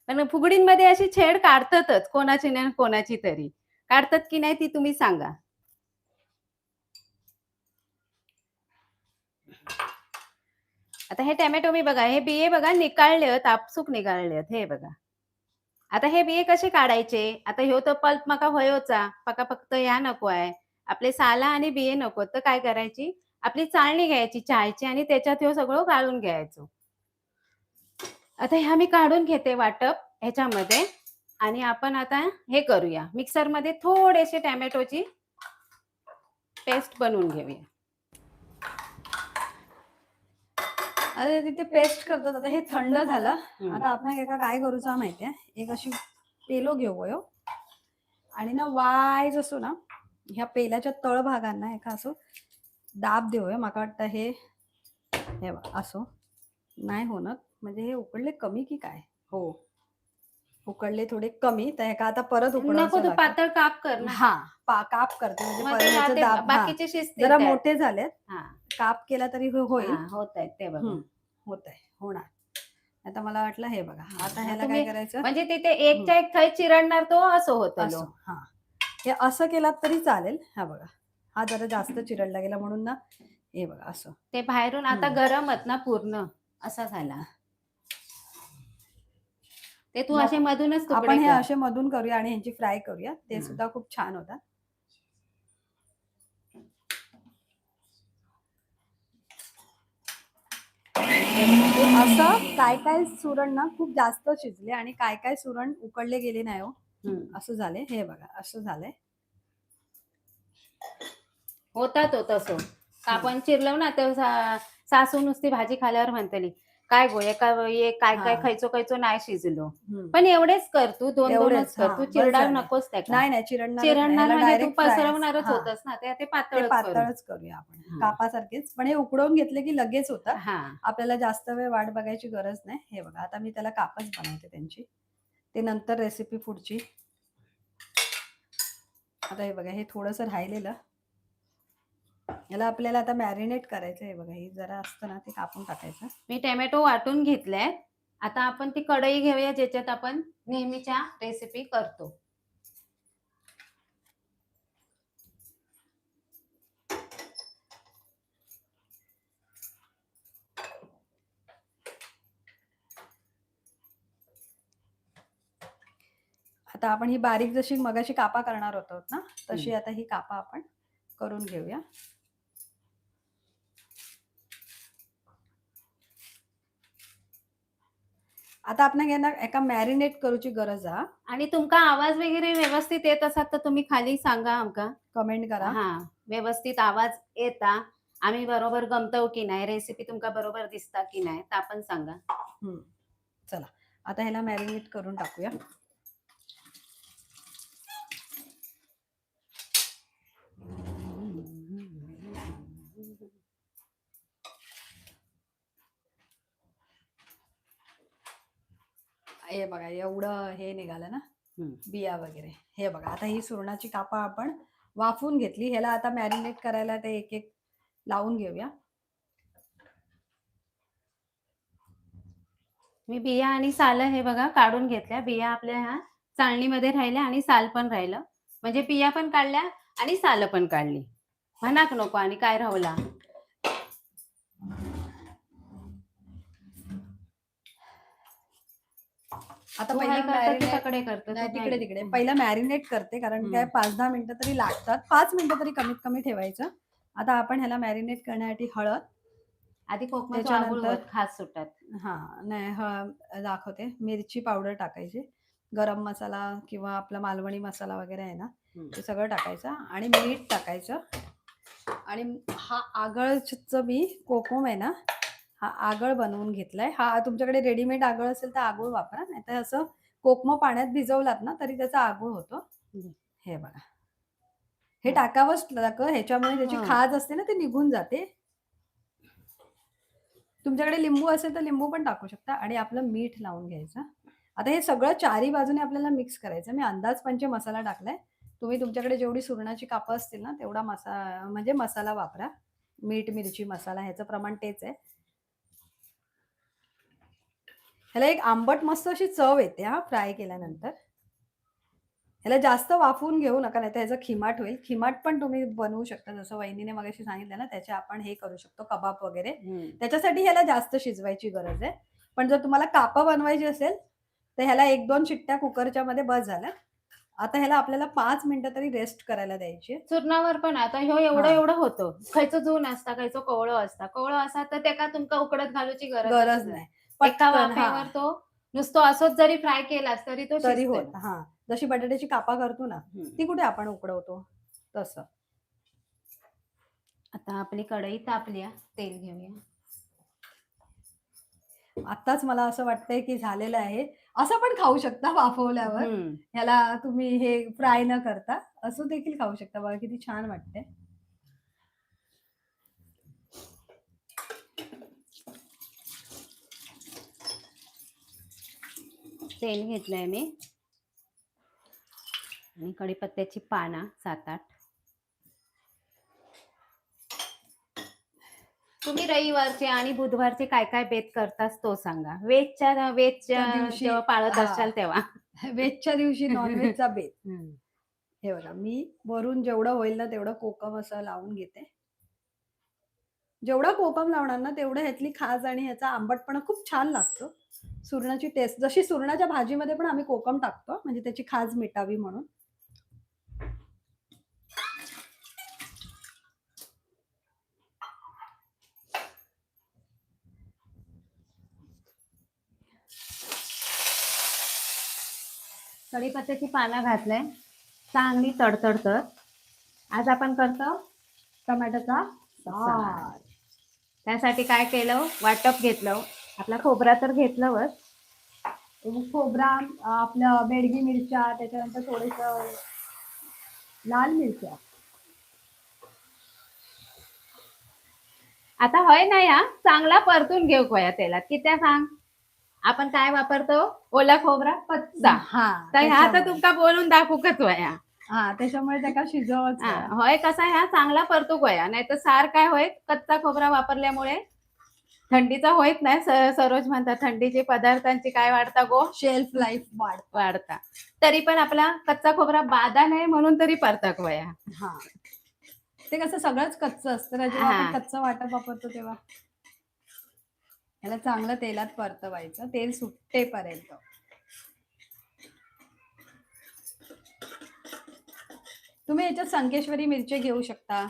पण फुगडींमध्ये अशी छेड काढतातच, कोणाची नाही कोणाची तरी काढतात की नाही ती तुम्ही सांगा. आता हे टोमॅटो मी बघा, हे बिये बघा निकाळलेत, आपसूक निकाळलेत. हे बघा, आता हे बिये कसे काढायचे? आता ह्यो तर पल्प माका व्हयोचा, पका फक्त ह्या नको आहे, आपले साला आणि बिये नको. तर काय करायची, आपली चाळणी घ्यायची चहाची आणि त्याच्यात ह्यो सगळं गाळून घ्यायचो. आता ह्या मी काढून घेते वाटप ह्याच्यामध्ये आणि आपण आता हे करूया, मिक्सरमध्ये थोडेसे टोमॅटोची पेस्ट बनवून घेऊया. अरे तिथे पेस्ट करतात. आता हे थंड झालं. आता आपण एका काय करूचा माहितीये, एक अशी पेलो घेऊयो आणि ना वायज असो ना, ह्या पेल्याच्या तळभागांना एका असो दाब देऊया. माका वाटतं हे असो नाही होणार, म्हणजे हे उकडले कमी की काय? हो, उकडले थोडे कमी. तर हे का आता परत नको, तू पातळ काप कर ना. काप करते म्हणजे बाकीचे शिजतील. जरा मोठे झालेत, काप केला तरी होईल. होत आहेत ते बघा, होणार. आता मला वाटलं हे बघा, आता ह्याला काय करायचं, म्हणजे तिथे एकच्या एक थै चिरडणार तो असं होतं. हे असं केलात तरी चालेल. हा बघा, हा जरा जास्त चिरडला गेला म्हणून ना, हे बघा असं ते बाहेरून आता गरमच ना पूर्ण असा झाला. ते तू असे मधूनच आपण हे असे मधून करूया आणि ह्यांची फ्राय करूया, ते सुद्धा खूप छान होतात. असं काय काय सुरण ना खूप जास्त शिजले आणि काय काय सुरण उकडले गेले नाही हो, असं झाले. हे बघा असं झालंय. होतात हो तसं. आपण चिरलं ना तर सासू नुसती भाजी खाल्यावर म्हणतली, "काय गो एका काय काय हा. खायचो खायचो नाही शिजलो." हम्म. पण एवढेच कर तू, 2-2च एवढेच कर. हा तू बस चिरडार झाले. नकोस त्याका. नाही नाही चिरडणारच नाही, चिरडणार ह्याला म्हणजे तू डायरेक्ट फ्राय. पसरवणारच हा होतस ना, ते ते पातळच करू. पातळच करूया आपण हां. कापासारखेच. पण हे उकडवून घेतले की लगेच होतात. हां. आपल्याला जास्त वेळ वाट बघायची गरज नाही. हे बघा आता मी त्याला कापच बनवते त्यांची. ते नंतर रेसिपी पुढची. आता हे बघा हे थोडंसं राहिलेलं. याला आपल्याला आता मॅरिनेट करायचं आहे. बघा हे जरा असतं ना ते कापून टाकायचं. मी टोमॅटो वाटून घेतलाय. आता आपण ती कढई घेऊया ज्याच्यात आपण नेहमीच्या रेसिपी करतो. आता आपण ही बारीक जशी मगाशी कापा करणार होतो ना तशी आता ही कापा आपण करून घेऊया. आता आपण यांना एका मॅरिनेट करूची गरज आहे. आणि तुमका आवाज वगैरे व्यवस्थित येत असत तर तुम्ही खाली सांगा आमका. कमेंट करा. हा व्यवस्थित आवाज येता, आम्ही बरोबर गमतव की नाही, रेसिपी तुमका बरोबर दिसता की नाही तर आपण सांगा. चला आता ह्याला मॅरिनेट करून टाकूया. हे बघा एवढं हे निघालं ना बिया वगैरे. हे बघा आता ही सुरणाची कापा आपण वाफून घेतली. ह्याला आता मॅरिनेट करायला ते एक एक लावून घेऊया. मी बिया आणि साल हे बघा काढून घेतल्या. बिया आपल्या ह्या चाळणीमध्ये राहिल्या आणि साल पण राहिलं. म्हणजे बिया पण काढल्या आणि साल पण काढली. म्हणाक नको आणि काय राहला. आता तू पहिला काय करता की मॅरिनेट तकडे करतो नाही तिकडे तिकडे पहिला मॅरिनेट करते कारण काय 5-10 मिनिटं तरी लागतात. 5 मिनिटं तरी कमीत कमी ठेवायचं. आता आपण ह्याला मॅरिनेट करण्यासाठी हळद, आधी कोकमाचं आगुळ त्याच्यानंतर होत खास सुटतात. हा नाही दाखवते. मिरची पावडर टाकायची, गरम मसाला किंवा आपला मालवणी मसाला वगैरे आहे ना ते सगळं टाकायचं आणि मीठ टाकायचं. आणि हा आगळचं मी कोकम आहे ना हा आगळ बनवून घेतलाय. हा तुमच्याकडे रेडीमेड आगळ असेल तर आगळ वापरा, नाही तर असं कोकम पाण्यात भिजवलात ना तरी त्याचा आगळ होतो. हे बघा हे टाकावंच लागतं, ह्याच्यामुळे त्याची खाज असते ना ती निघून जाते. तुमच्याकडे लिंबू असेल तर लिंबू पण टाकू शकता. आणि आपलं मीठ लावून घ्यायचं. आता हे सगळं चारी बाजूने आपल्याला मिक्स करायचं. मी अंदाजपंचे मसाला टाकलाय. तुम्ही तुमच्याकडे जेवढी सुरणाची कापं असतील ना तेवढा म्हणजे मसाला वापरा. मीठ मिरची मसाला ह्याचं प्रमाण तेच आहे. ह्याला एक आंबट मस्त अशी चव येते हा फ्राय केल्यानंतर. ह्याला जास्त वाफवून घेऊ नका नाही तर ह्याचं खिमाट होईल. खिमाट पण तुम्ही बनवू शकता जसं वहिनीने मगाशी सांगितलं ना त्याचे आपण हे करू शकतो कबाब वगैरे. त्याच्यासाठी ह्याला जास्त शिजवायची गरज आहे. पण जर तुम्हाला कापं बनवायची असेल तर ह्याला 1-2 शिट्ट्या कुकरच्या मध्ये बस झाल्या. आता ह्याला आपल्याला 5 मिनिटं तरी रेस्ट करायला द्यायची. चूरणावर पण आता ह्यो एवढं होतं. खायचं जून असता, खायचं कोवळं असता. कोवळं असा तर त्याका तुमका उकडत घालूची गरज नाही. एका वाफेवर तो नुसतो असोच जरी फ्राय केलास तरी तो तरी शिजतो. होत. हा जशी बटाट्याची कापा करतो ना ती कुठे आपण उकडवतो तसं. आता आपली कढई तापली, तेल घेऊया. आताच मला असं वाटतंय की झालेलं आहे. असं पण खाऊ शकता वाफवल्यावर. ह्याला तुम्ही हे फ्राय न करता असं देखील खाऊ शकता. बघा किती छान वाटते. तेल घेतलंय मी आणि कढीपत्त्याची पानं 7-8. तुम्ही रविवारचे आणि बुधवारचे काय काय बेत करतास तो सांगा. वेजच्या दिवशी जेव्हा पाळत असाल तेव्हा. वेजच्या दिवशी नॉनव्हेजचा बेत. हे बघा मी वरून जेवढं होईल ना तेवढं कोकम असं लावून घेते. जेवढा कोकम लावणार ना तेवढं ह्यातली खाज आणि ह्याचा आंबटपणा खूप छान लागतो. सुरणाची टेस्ट जशी सुरणाच्या भाजीमध्ये पण आम्ही कोकम टाकतो म्हणजे त्याची खाज मिटावी म्हणून. कढीपत्त्याची पानं घातले, चांगली तडतडतं. आज आपण करतो टोमॅटोचा सार. सार. त्यासाठी काय केलं, वाटप घेतलं. आपला खोबरा तर घेतलंच. खोबरा, आपलं बेडगी मिरच्या, त्याच्यानंतर थोडस लाल मिरच्या. आता होय ना, या चांगला परतून घेऊ कोया तेलात. किती सांग, आपण काय वापरतो, ओला खोबरा कच्चा. हा तर ह्या तर त्याच्यामुळे. तुमका बोलून दाखवू कच वया. हा त्याच्यामुळे त्याला शिजवच. होय कसा ह्या चांगला परतू गोया, नाही तर सार काय होय, कच्चा खोबरा वापरल्यामुळे थंडीचा होईत नाही. सरोज म्हणतात थंडीची पदार्थांची काय वाढता गो, शेल्फ लाईफ वाढता. तरी पण आपला कच्चा खोबरा बाधा नाही म्हणून तरी परतक वया. हा ते कसं सगळंच कच्चं असतं ना, जेव्हा आपण हा. कच्चं वाटप वापरतो तेव्हा याला चांगलं तेलात परतवायचं, तेल सुट्टेपर्यंत. तुम्ही याच्यात संकेश्वरी मिरची घेऊ शकता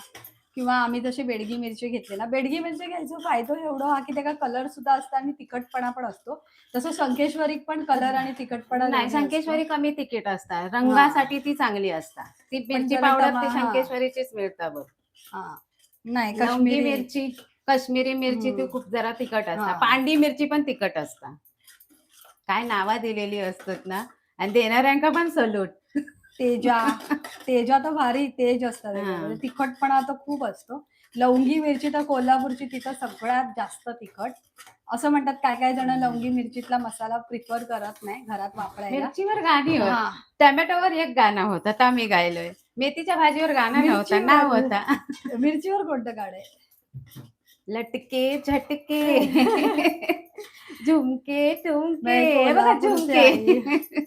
किंवा आम्ही जशी बेडगी मिरची घेतली ना, बेडगी मिरची घ्यायचा फायदा एवढा हा की त्याचा कलर सुद्धा असतो आणि तिखटपणा पण असतो. तसं संकेश्वरी पण कलर आणि तिखटपणा नाही, दोन्ही संकेश्वरी असतो. कमी तिखट असतात, रंगासाठी ती चांगली असतात. ती पण मिरची जरा पावडर ती संकेश्वरीचीच मिळतं बघ. हा नाही लवंगी काश्मीरी मिरची, काश्मीरी मिरची ती खूप जरा तिखट असतात. हा. पांडी मिरची पण तिखट असतात. काय नावा दिलेली असतात ना, आणि देणाऱ्यांका पण सलूट. तेजा तेजा तर भारी तेज असतात त्याच्यामध्ये, तिखटपणा तर खूप असतो. लवंगी मिरची तर कोल्हापूरची, तिथं सगळ्यात जास्त तिखट. असं म्हणतात काय काय जण लवंगी मिरचीतला मसाला प्रिफर करत नाही घरात वापरायला. मिरचीवर गाणी होत, हा टोमॅटोवर एक गाणं होतं, आता मी गायलोय. मेथीच्या भाजीवर गाणं नव्हतं, नाव होता मिरचीवर कोणतं गाणं आहे? लटके झटके झुमके ठुमके, मैं हे बघा कोल्हापूर से झुमके. आई.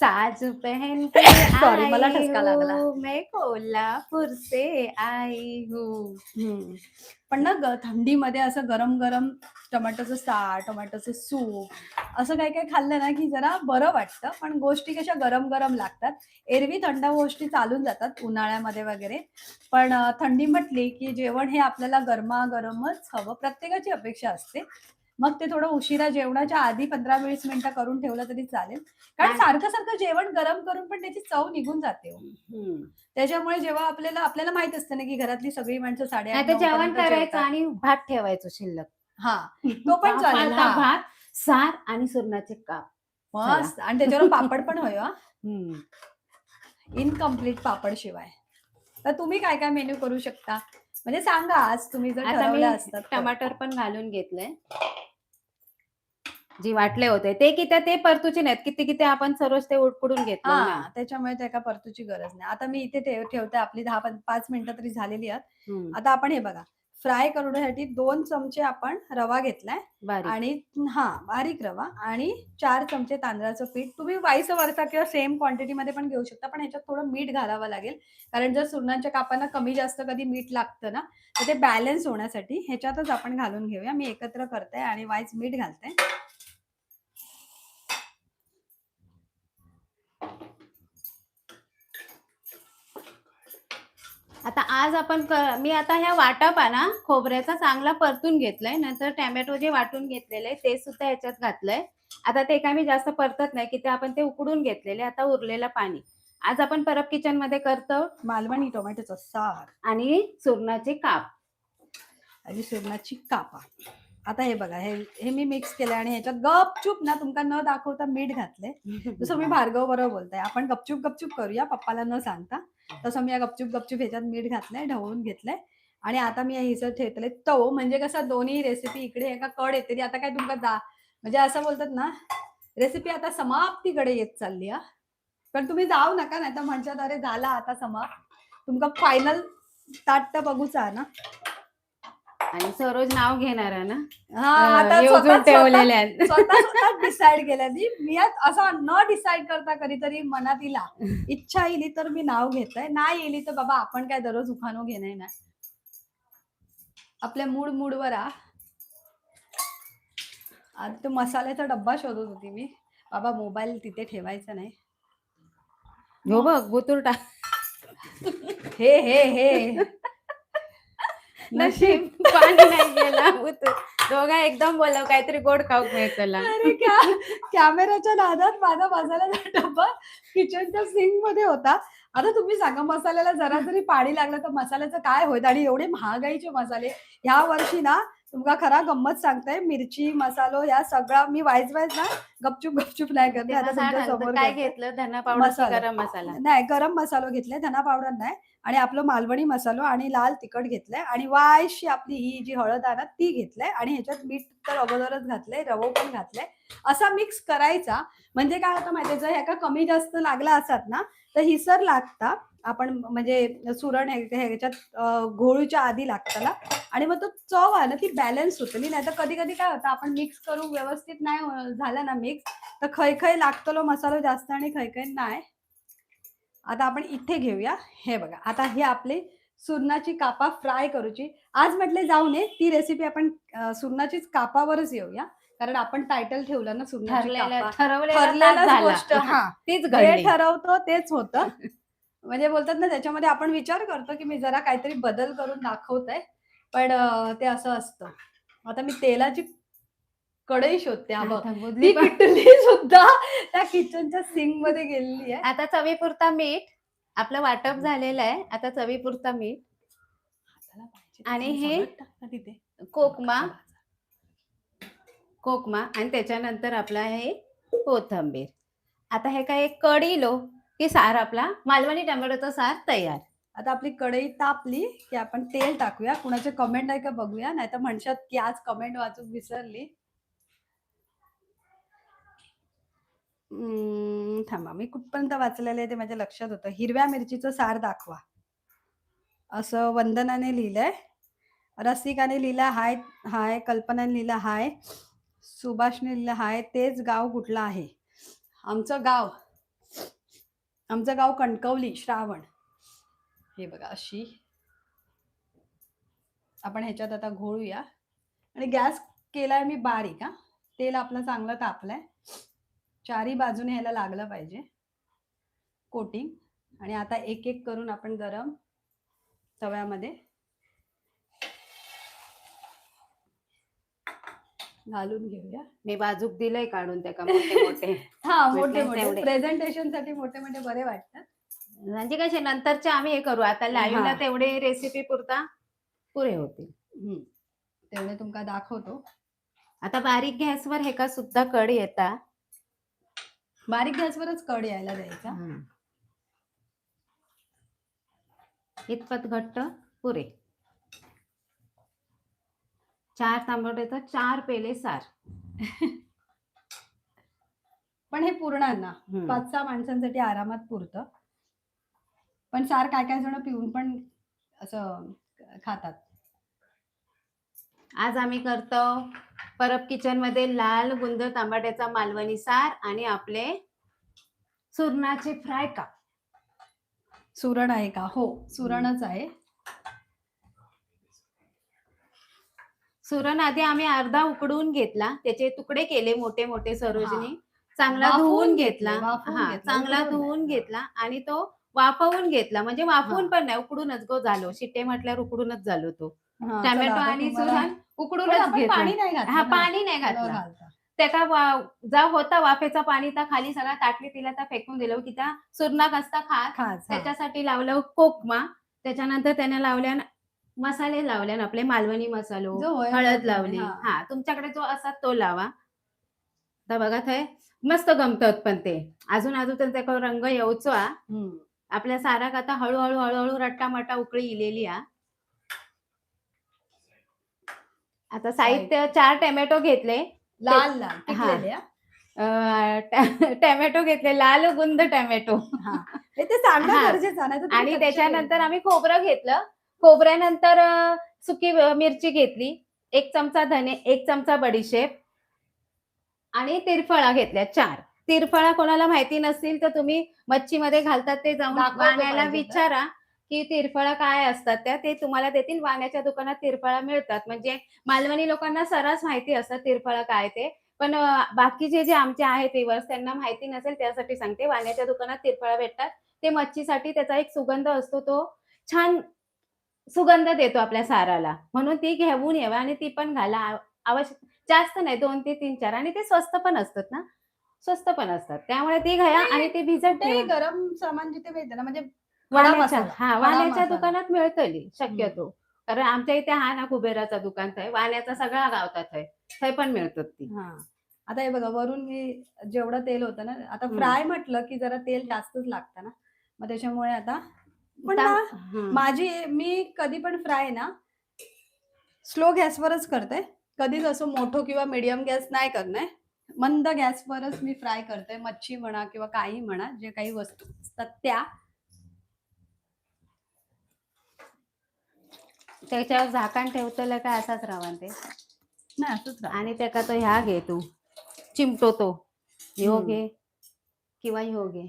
साज पहन के सॉरी मला आई ठसका लागला. हूँ, मैं कोल्हापुर से आई हूँ. पण ना थंडीमध्ये असं गरम गरम टोमॅटोचं सार, टोमॅटोचं सूप असं काही काही खाल्लं ना की जरा बरं वाटतं. पण गोष्टी कशा गरम गरम लागतात. एरवी थंड गोष्टी चालून जातात उन्हाळ्यामध्ये वगैरे, पण थंडी म्हटली की जेवण हे आपल्याला गरमागरमच हवं. प्रत्येकाची अपेक्षा असते. मग ते थोडं उशिरा जेवणाच्या आधी 15-20 मिनिटं करून ठेवलं तरी चालेल. कारण सारखं सारखं जेवण गरम करून पण त्याची चव निघून जाते. त्याच्यामुळे जेव्हा आपल्याला माहित असतं ना की घरातली सगळी माणसं 8:30-9 जेवण पर्यंत करायचं जेवतात. आणि भात ठेवायचो शिल्लक. हा तो पण चालेल. पाता भात, सार आणि सुरणाचे काप, मस्त. आणि त्याच्यावर पापड पण होय. हम्म. इनकम्प्लीट पापड शिवाय. तर तुम्ही काय काय मेन्यू करू शकता म्हणजे सांगा, आज तुम्ही जर आता मी ठरवलं असतात तर. टमाटर पण घालून घेतलंय, जे वाटले होते ते किती ते परतूचे नाहीत, किती किती आपण सर्वच ते उडकुडून घेतलो ना. हा त्याच्यामुळे त्या एका परतूची गरज नाही. आता मी इथे ठेवते, आपली 10-5 मिनिटं तरी झालेली आहेत. आता आपण हे बघा, फ्राय करण्यासाठी 2 चमचे आपण रवा घेतलाय बारीक. आणि बारीक रवा आणि 4 चमचे तांदळाचं पीठ. तुम्ही वाईस वरचा किंवा सेम क्वांटिटीमध्ये पण घेऊ शकता, पण ह्याच्यात थोडं मीठ घालावं लागेल. कारण जर सुरणाच्या कापांना कमी जास्त कधी मीठ लागतं ना, तर ते बॅलन्स होण्यासाठी ह्याच्यातच आपण घालून घेऊया. मी एकत्र करते आणि वाईस मीठ घालते. आता आज आपण मी आता ह्या वाटपा ना खोबऱ्याचा चांगला परतून घेतलाय, नंतर टोमॅटो जे वाटून घेतलेले ते सुद्धा ह्याच्यात घातलंय. आता ते काय मी जास्त परतत नाही, की ते आपण ते उकडून घेतलेले. आता उरलेलं पाणी आज आपण परब किचन मध्ये करतो, मालवणी टोमॅटोचं सार आणि सुरणाचे काप आणि सुरणाची कापा. आता हे बघा, हे मी मिक्स केलंय आणि ह्याच्यात गपचूप ना तुमका न दाखवता मीठ घातलंय. जसं मी भार्गव बरोबर बोलताय, आपण गपचूप गपचूप करूया पप्पाला न सांगता. तसं मी गपचूप गपचूप ह्याच्यात मीठ घातलंय, ढवळून घेतलंय. आणि आता मी ह्याच्यात ठेवलंय तव, म्हणजे कसं दोन्ही रेसिपी इकडे एका कड येते. आता काय तुमका म्हणजे असं बोलतात ना, रेसिपी आता समाप्तीकडे येत चालली. पण तुम्ही जाऊ नका, नाही तर म्हणतात अरे झाला आता समाप्त. तुमका फायनल ताट तर बघूचा ना. आणि सरोज नाव घेणार आहे ना. आता ठेवलेले स्वतः डिसाईड केलं. मी असं न डिसाईड करता कधीतरी मनात इला इच्छा येईल तर मी नाव घेतोय, नाही येईल तर बाबा आपण काय दररोज उखाणो घेणार ना. आपल्या मूडवर आता तो मसाल्याचा डब्बा शोधत होती मी. बाबा मोबाईल तिथे ठेवायचा नाही. हो बघ बुतूर टाक. हे नशीब. पाणी नाही गेला उतू. दोघं एकदम बोललो काहीतरी गोड खाऊक मिळतला. अरे कॅमेराच्या नादात माझा मसाल्याचा डब्बा किचनच्या सिंक मध्ये होता. आता तुम्ही सांगा मसाल्याला जरा जरी पाणी लागलं तर मसाल्याचं काय होईल आणि एवढे महागाईचे मसाले. ह्या वर्षी ना तुमका खरा गंमत सांगते मिरची, मसालो ह्या सगळा मी वाईज ना गपचूप नाही करते. आता तुमच्या समोर काय करते. घेतलं? धना पावडर की मसाला. गरम मसाला? नाही गरम मसालो घेतले, धना पावडर नाही आणि आपलं मालवणी मसालो आणि लाल तिखट घेतलंय आणि वायशी आपली ही जी हळद आहे ना ती घेतलंय आणि ह्याच्यात मीठ तर अगोदरच घातलंय, रवो पण घातलंय. असा मिक्स करायचा म्हणजे काय होतं माहितीये जर ह्याका कमी जास्त लागला असतात ना तर हिसर लागता. आपण म्हणजे सुरण ह्याच्यात घोळूच्या आधी लागताना आणि मग तो चव आहे ना ती बॅलन्स होते. नाही तर कधी कधी काय होतं आपण मिक्स करून व्यवस्थित नाही झालं ना मिक्स तर खै लागतलो मसाला जास्त आणि खै नाही. आता आपण इथे घेऊया. हे बघा आता हे आपली सुरणाची कापा फ्राय करूची. आज म्हटले जाऊ नये ती रेसिपी आपण सुरणाचीच कापावरच येऊया कारण आपण टायटल ठेवलं ना सुरणाची कापा. ठरलेलाच गोष्ट हा तीच जे घडली. ठरवतो तेच होतं. म्हणजे बोलतात ना त्याच्यामध्ये आपण विचार करतो की मी जरा काहीतरी बदल करून दाखवतोय पण ते असं असतं. आता मी तेलाची कढई शोधते. हा बघ आता बुदली ती पण. किटली सुद्धा त्या किचनच्या सिंक मध्ये गेलेली आहे. आता चवीपुरता मीठ. आपलं वाटप झालेलं आहे. आता चवीपुरता मीठ हाताला पाहिजे आणि तसं हे सगळं टाक ना तिथे. कोकमा कोकमा आणि त्याच्यानंतर आपला हे कोथिंबीर. आता हे काय कढी लो की सार आपला मालवणी टोमॅटोचा सार तयार. आता आपली कढई तापली की आपण तेल टाकूया. कुणाचे कमेंट आहे का बघूया नाहीतर म्हणशात की आज कमेंट वाचून विसरली. थांबा मी कुठपर्यंत वाचलेलं आहे ते माझ्या लक्षात होतं. हिरव्या मिरचीचं सार दाखवा असं वंदनाने लिहिलंय. रसिकाने लिहिलं हाय हाय. कल्पनाने लिहिलं हाय. सुभाषने लिहिलं हाय. तेच गाव कुठलं आहे? आमचं गाव कणकवली श्रावण. हे बघा अशी आपण ह्याच्यात आता घोळूया आणि गॅस केलाय मी बारीक. हा तेल आपलं चांगलं तापलंय. चारी बाजूने ह्याला लागलं पाहिजे कोटिंग आणि आता एक एक करून आपण गरम तव्यामध्ये घालून घेऊया. मी बाजूक दिलंय काढून त्या मोठे मोठे. हा मोठे म्हटलं मोठे तेवढे. प्रेझेंटेशन साठी मोठे मोठे बरे वाटतात. म्हणजे कसे नंतरचे आम्ही हे करू. आता लाईव्हला हा. तेवढे रेसिपी पुरता पुरे होतील. तेवढे तुमका दाखवतो. आता बारीक गॅसवर हे का सुद्धा कढी येता. बारीक गॅसवरच कढ यायला द्यायचा. इतपत घट्ट पुरे. 4 तांबड्याचं 4 पेले सार. पण हे पुरणार ना 5-6 माणसांसाठी आरामात पुरतं. पण सार काय जण पिऊन पण असं खातात. आज आम्ही करतो परब किचन मध्ये लाल गुंद टमाट्याचा मालवणी सार आणि आपले सुरणाचे फ्राय का. सुरण आहे का? हो सुरणच आहे. सुरण आधी आम्ही अर्धा उकडून घेतला. त्याचे तुकडे केले मोठे मोठे सरोजनी. चांगला वाफवून धुवून घेतले, घेतला. वाफवून हा घेतला, चांगला उकडून धुवून नाही. घेतला आणि तो वाफवून घेतला. म्हणजे वाफवून हा. पण नाही उकडूनच गो झालो. शिट्टे म्हटल्यावर उकडूनच झालो तो. हा, चला टोमॅटो आता आणि तुम्हाला- सुरण पण उकडूनच आपण पाणी घेतला. नाही घातलं हा ना. पाणी नाही न घातला. घालता. त्याचा जा होता वाफेचा पाणी तर खाली सगळा ताटली तिला त्या फेकून दिलं की त्या सुरणाक असता खात. खास, हा. त्याच्यासाठी लावलं कोकमा. त्याच्यानंतर त्याने लावल्या मसाले लावले आपले मालवणी मसालो, जो होय हळद तो लावली. हा. हा तुमच्याकडे जो असतात तो लावा. आता बघा थंय मस्त गमतात पण ते अजून त्याचा रंग येऊचो. आपल्या साराक आता हळूहळू रट्टामटा उकळी इलेली आ. आता साहित्य 4 टोमॅटो घेतले. लाल लाल पिकलेले हा. टोमॅटो घेतले लाल गुंद टोमॅटो. हे ते सांगणं हा. गरजेचं नाही तर तुम्ही आणि कच्चे त्याच्यानंतर बोलता. आम्ही खोबरं घेतलं. खोबऱ्यानंतर सुकी मिरची घेतली. 1 चमचा धने, 1 चमचा बडीशेप आणि तिरफळा घेतल्या 4. तिरफळा कोणाला माहिती नसतील तर तुम्ही मच्छीमध्ये घालतात ते जाऊन दाखवतो वाण्याला पाहिजे तर. विचारा की तिरफळा काय असतात त्या. ते तुम्हाला देतील. वाण्याच्या दुकानात तिरफळा मिळतात. म्हणजे मालवणी लोकांना सर्रास माहिती असतात तिरफळा काय ते. पण बाकीचे जे आमचे आहेत व्ह्यूअर्स त्यांना माहिती नसेल त्यासाठी सांगते. वाण्याच्या दुकानात तिरफळा भेटतात. ते मच्छीसाठी त्याचा एक सुगंध असतो तो छान सुगंध देतो आपल्या साराला. म्हणून ती घेऊन येवा आणि ती पण घाला. आवश्यक जास्त नाही 2 ते 3-4 आणि ते स्वस्त पण असतात ना. स्वस्त पण असतात. त्यामुळे ती घ्या आणि कुठेही ती भिजत कुठेही ठेवा. गरम सामान जिथे मिळतं ना, म्हणजे खडा वाण्याच्या मसाला, खडा वाण्याच्या मसाला. दुकानात मिळतली हं. शक्यतो. कारण आमच्या इथे आहे ना कुबेराचा दुकान आहे. वाण्याचा सगळा गावतात आहे. थंय पण मिळतात ती. हां. आता हे बघा वरून मी जेवढं तेल होतं ना, आता हं. फ्राय म्हटलं की जरा तेल जास्तच लागतं ना, मग त्याच्यामुळे आता पण त्या ना हं. मी कधी पण फ्राय ना स्लो गॅसवरच करते. कधीच असं मोठं किंवा मीडियम गॅस नाही करणार. मंद गॅसवरच मी फ्राय करते. मच्छी म्हणा किंवा काही म्हणा, जे काही वस्तू असतात त्या. त्याच्यावर झाकण ठेवतलं काय असाच रावा ते. नाही असंच राहतं. आणि त्याका तो ह्या घे तू चिमटो तो. ह्यो हं. घे किंवा ह्यो घे.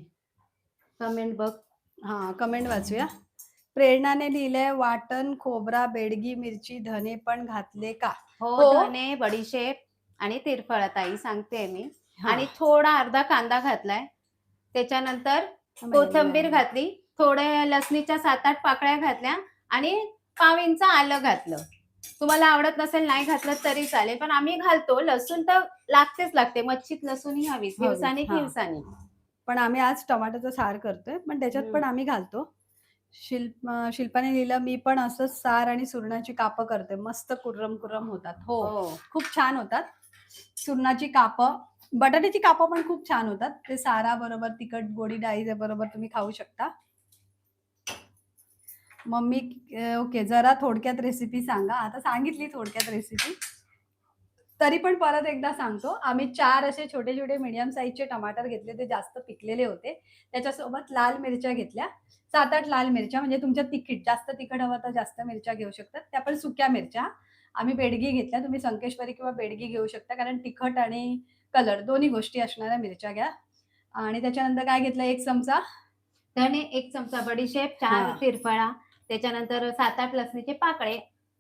कमेंट बघ. हां, कमेंट वाचूया. प्रेरणाने लिहिलंय, "वाटण, खोबरा, बेडगी मिरची, धने पण घातले का?" हो, हो. धने, बडीशेप आणि तिरफळा ताई सांगते मी. हां. आणि थोडा अर्धा कांदा घातलाय. त्याच्यानंतर कोथिंबीर घातली. थोडे लसणीच्या 7-8 पाकळ्या घातल्या आणि पाव इंच आलं घातलं. तुम्हाला आवडत नसेल नाही घातलं तरी चालेल. पण आम्ही घालतो. लसूण तर लागतेच लागते. मच्छीत लसूण ही हवीच. हवीच. हिवसानी हां. हिवसानी. पण आम्ही आज टोमॅटोचं सार करतोय, पण त्याच्यात हं. पण आम्ही घालतो. शिल्पाने लिहिलं, "मी पण असंच सार आणि सुरणाची कापं करते. मस्त कुर्रम-कुर्रम होतात." हो, हो. खूप छान होतात. सुरणाची कापं, बटाट्याची कापं पण खूप छान होतात. ते साराबरोबर, तिखट गोडी डाळीबरोबर तुम्ही खाऊ शकता. मम्मी ओके, जरा थोडक्यात रेसिपी सांगा. आता सांगितली थोडक्यात रेसिपी. तरी पण परत एकदा सांगतो. आम्ही 4 असे छोटे-छोटे मीडियम साइजचे टमाटर घेतले. ते जास्त पिकलेले होते. त्याच्यासोबत लाल मिरच्या घेतल्या. 7-8 लाल मिरच्या म्हणजे तुमच्या तिखट जास्त तिखट हवं तर जास्त मिरच्या घेऊ शकतात. त्या पण सुक्या मिरच्या. आम्ही बेडगी घेतल्या. तुम्ही संकेश्वरी किंवा बेडगी घेऊ शकता. कारण तिखट आणि कलर दोन्ही गोष्टी असणाऱ्या मिरच्या घ्या. आणि त्याच्यानंतर काय घेतलं 1 चमचा धने 1 चमचा, बडीशेप 4 हां. तिरफळा, त्याच्यानंतर 7-8 लसणीचे पाकळे,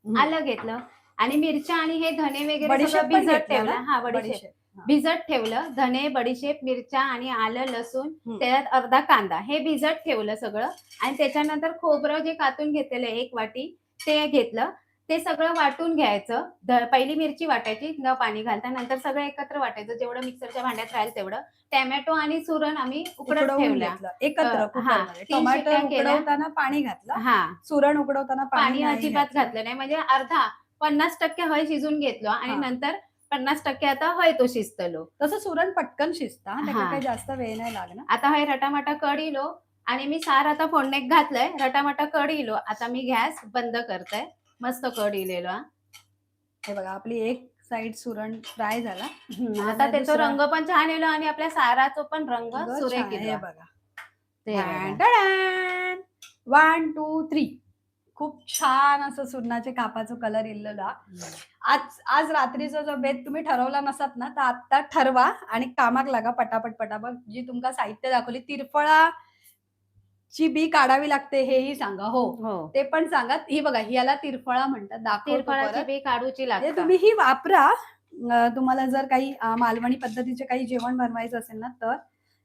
हं. आलं घेतलं आणि मिरच्या आणि हे धने वगैरे बडीशेप सगळं पण भिजत घेतला ना? ठेवलं. हां, बडीशेप. बडीशेप. हां. भिजत ठेवलं. धने, बडीशेप, मिरच्या आणि आलं, लसूण, हं. त्याच्यात अर्धा कांदा हे भिजत ठेवलं सगळं आणि त्याच्यानंतर खोबरं जे कातून घेतलेलं 1 वाटी ते घेतलं. ते सगळं वाटून घ्यायचं. पहिली मिरची वाटायची न पाणी घालता. नंतर सगळं एकत्र वाटायचं. जेवढं मिक्सरच्या भांड्यात राहील तेवढं. टोमॅटो आणि सुरण आम्ही उकडत उकडवून ठेवल्या. घेतलं एकत्र हां, कुकरमध्ये. 3 टोमॅटो शिट्ट्या केल्या. उकडवताना पाणी घातलं. हां. सुरण उकडवताना पाणी पाणी नाही अजिबात घातलं. घातलं नाही. म्हणजे अर्धा 50% हय शिजून घेतलं आणि हां. नंतर 50% आता हय तो शिजतलो. तसं सुरण पटकन शिजतं हां, त्याला हां. काही जास्त वेळ नाही लागणार. आता हय रटामाटा कढ इलो आणि मी सार आता फोडणीत घातलंय. रटामाटा कढ इलो. आता मी गॅस बंद करते. मस्त कढ इलेलो हां. हे बघा आपली एक साइड सुरण फ्राय झाला. आता त्याचा दुसरा रंग पण छान येलो आणि आपल्या साराचा पण रंग रंग सुरेख छान आहे. हे येलो. बघा. ते बघा. 1, 2, 3 खूप छान असं सुरणाच्या कापाचा कलर इलेला. आज आज रात्रीचा जो बेत तुम्ही ठरवला नसात ना, तर आत्ता ठरवा आणि कामाक लागा पटापट, पटापट. जी तुमका साहित्य दाखवली तिरफळाची बी काढावी लागते हेही सांगा. हो, हो. ते पण सांगा. ही बघा ह्याला तिरफळा म्हणतात. दाखवतो तिरफळाची परत. बी काढूची म्हणजे लागतात. तुम्ही ही वापरा. तुम्हाला जर काही मालवणी पद्धतीचे काही जेवण बनवायचं असेल ना, तर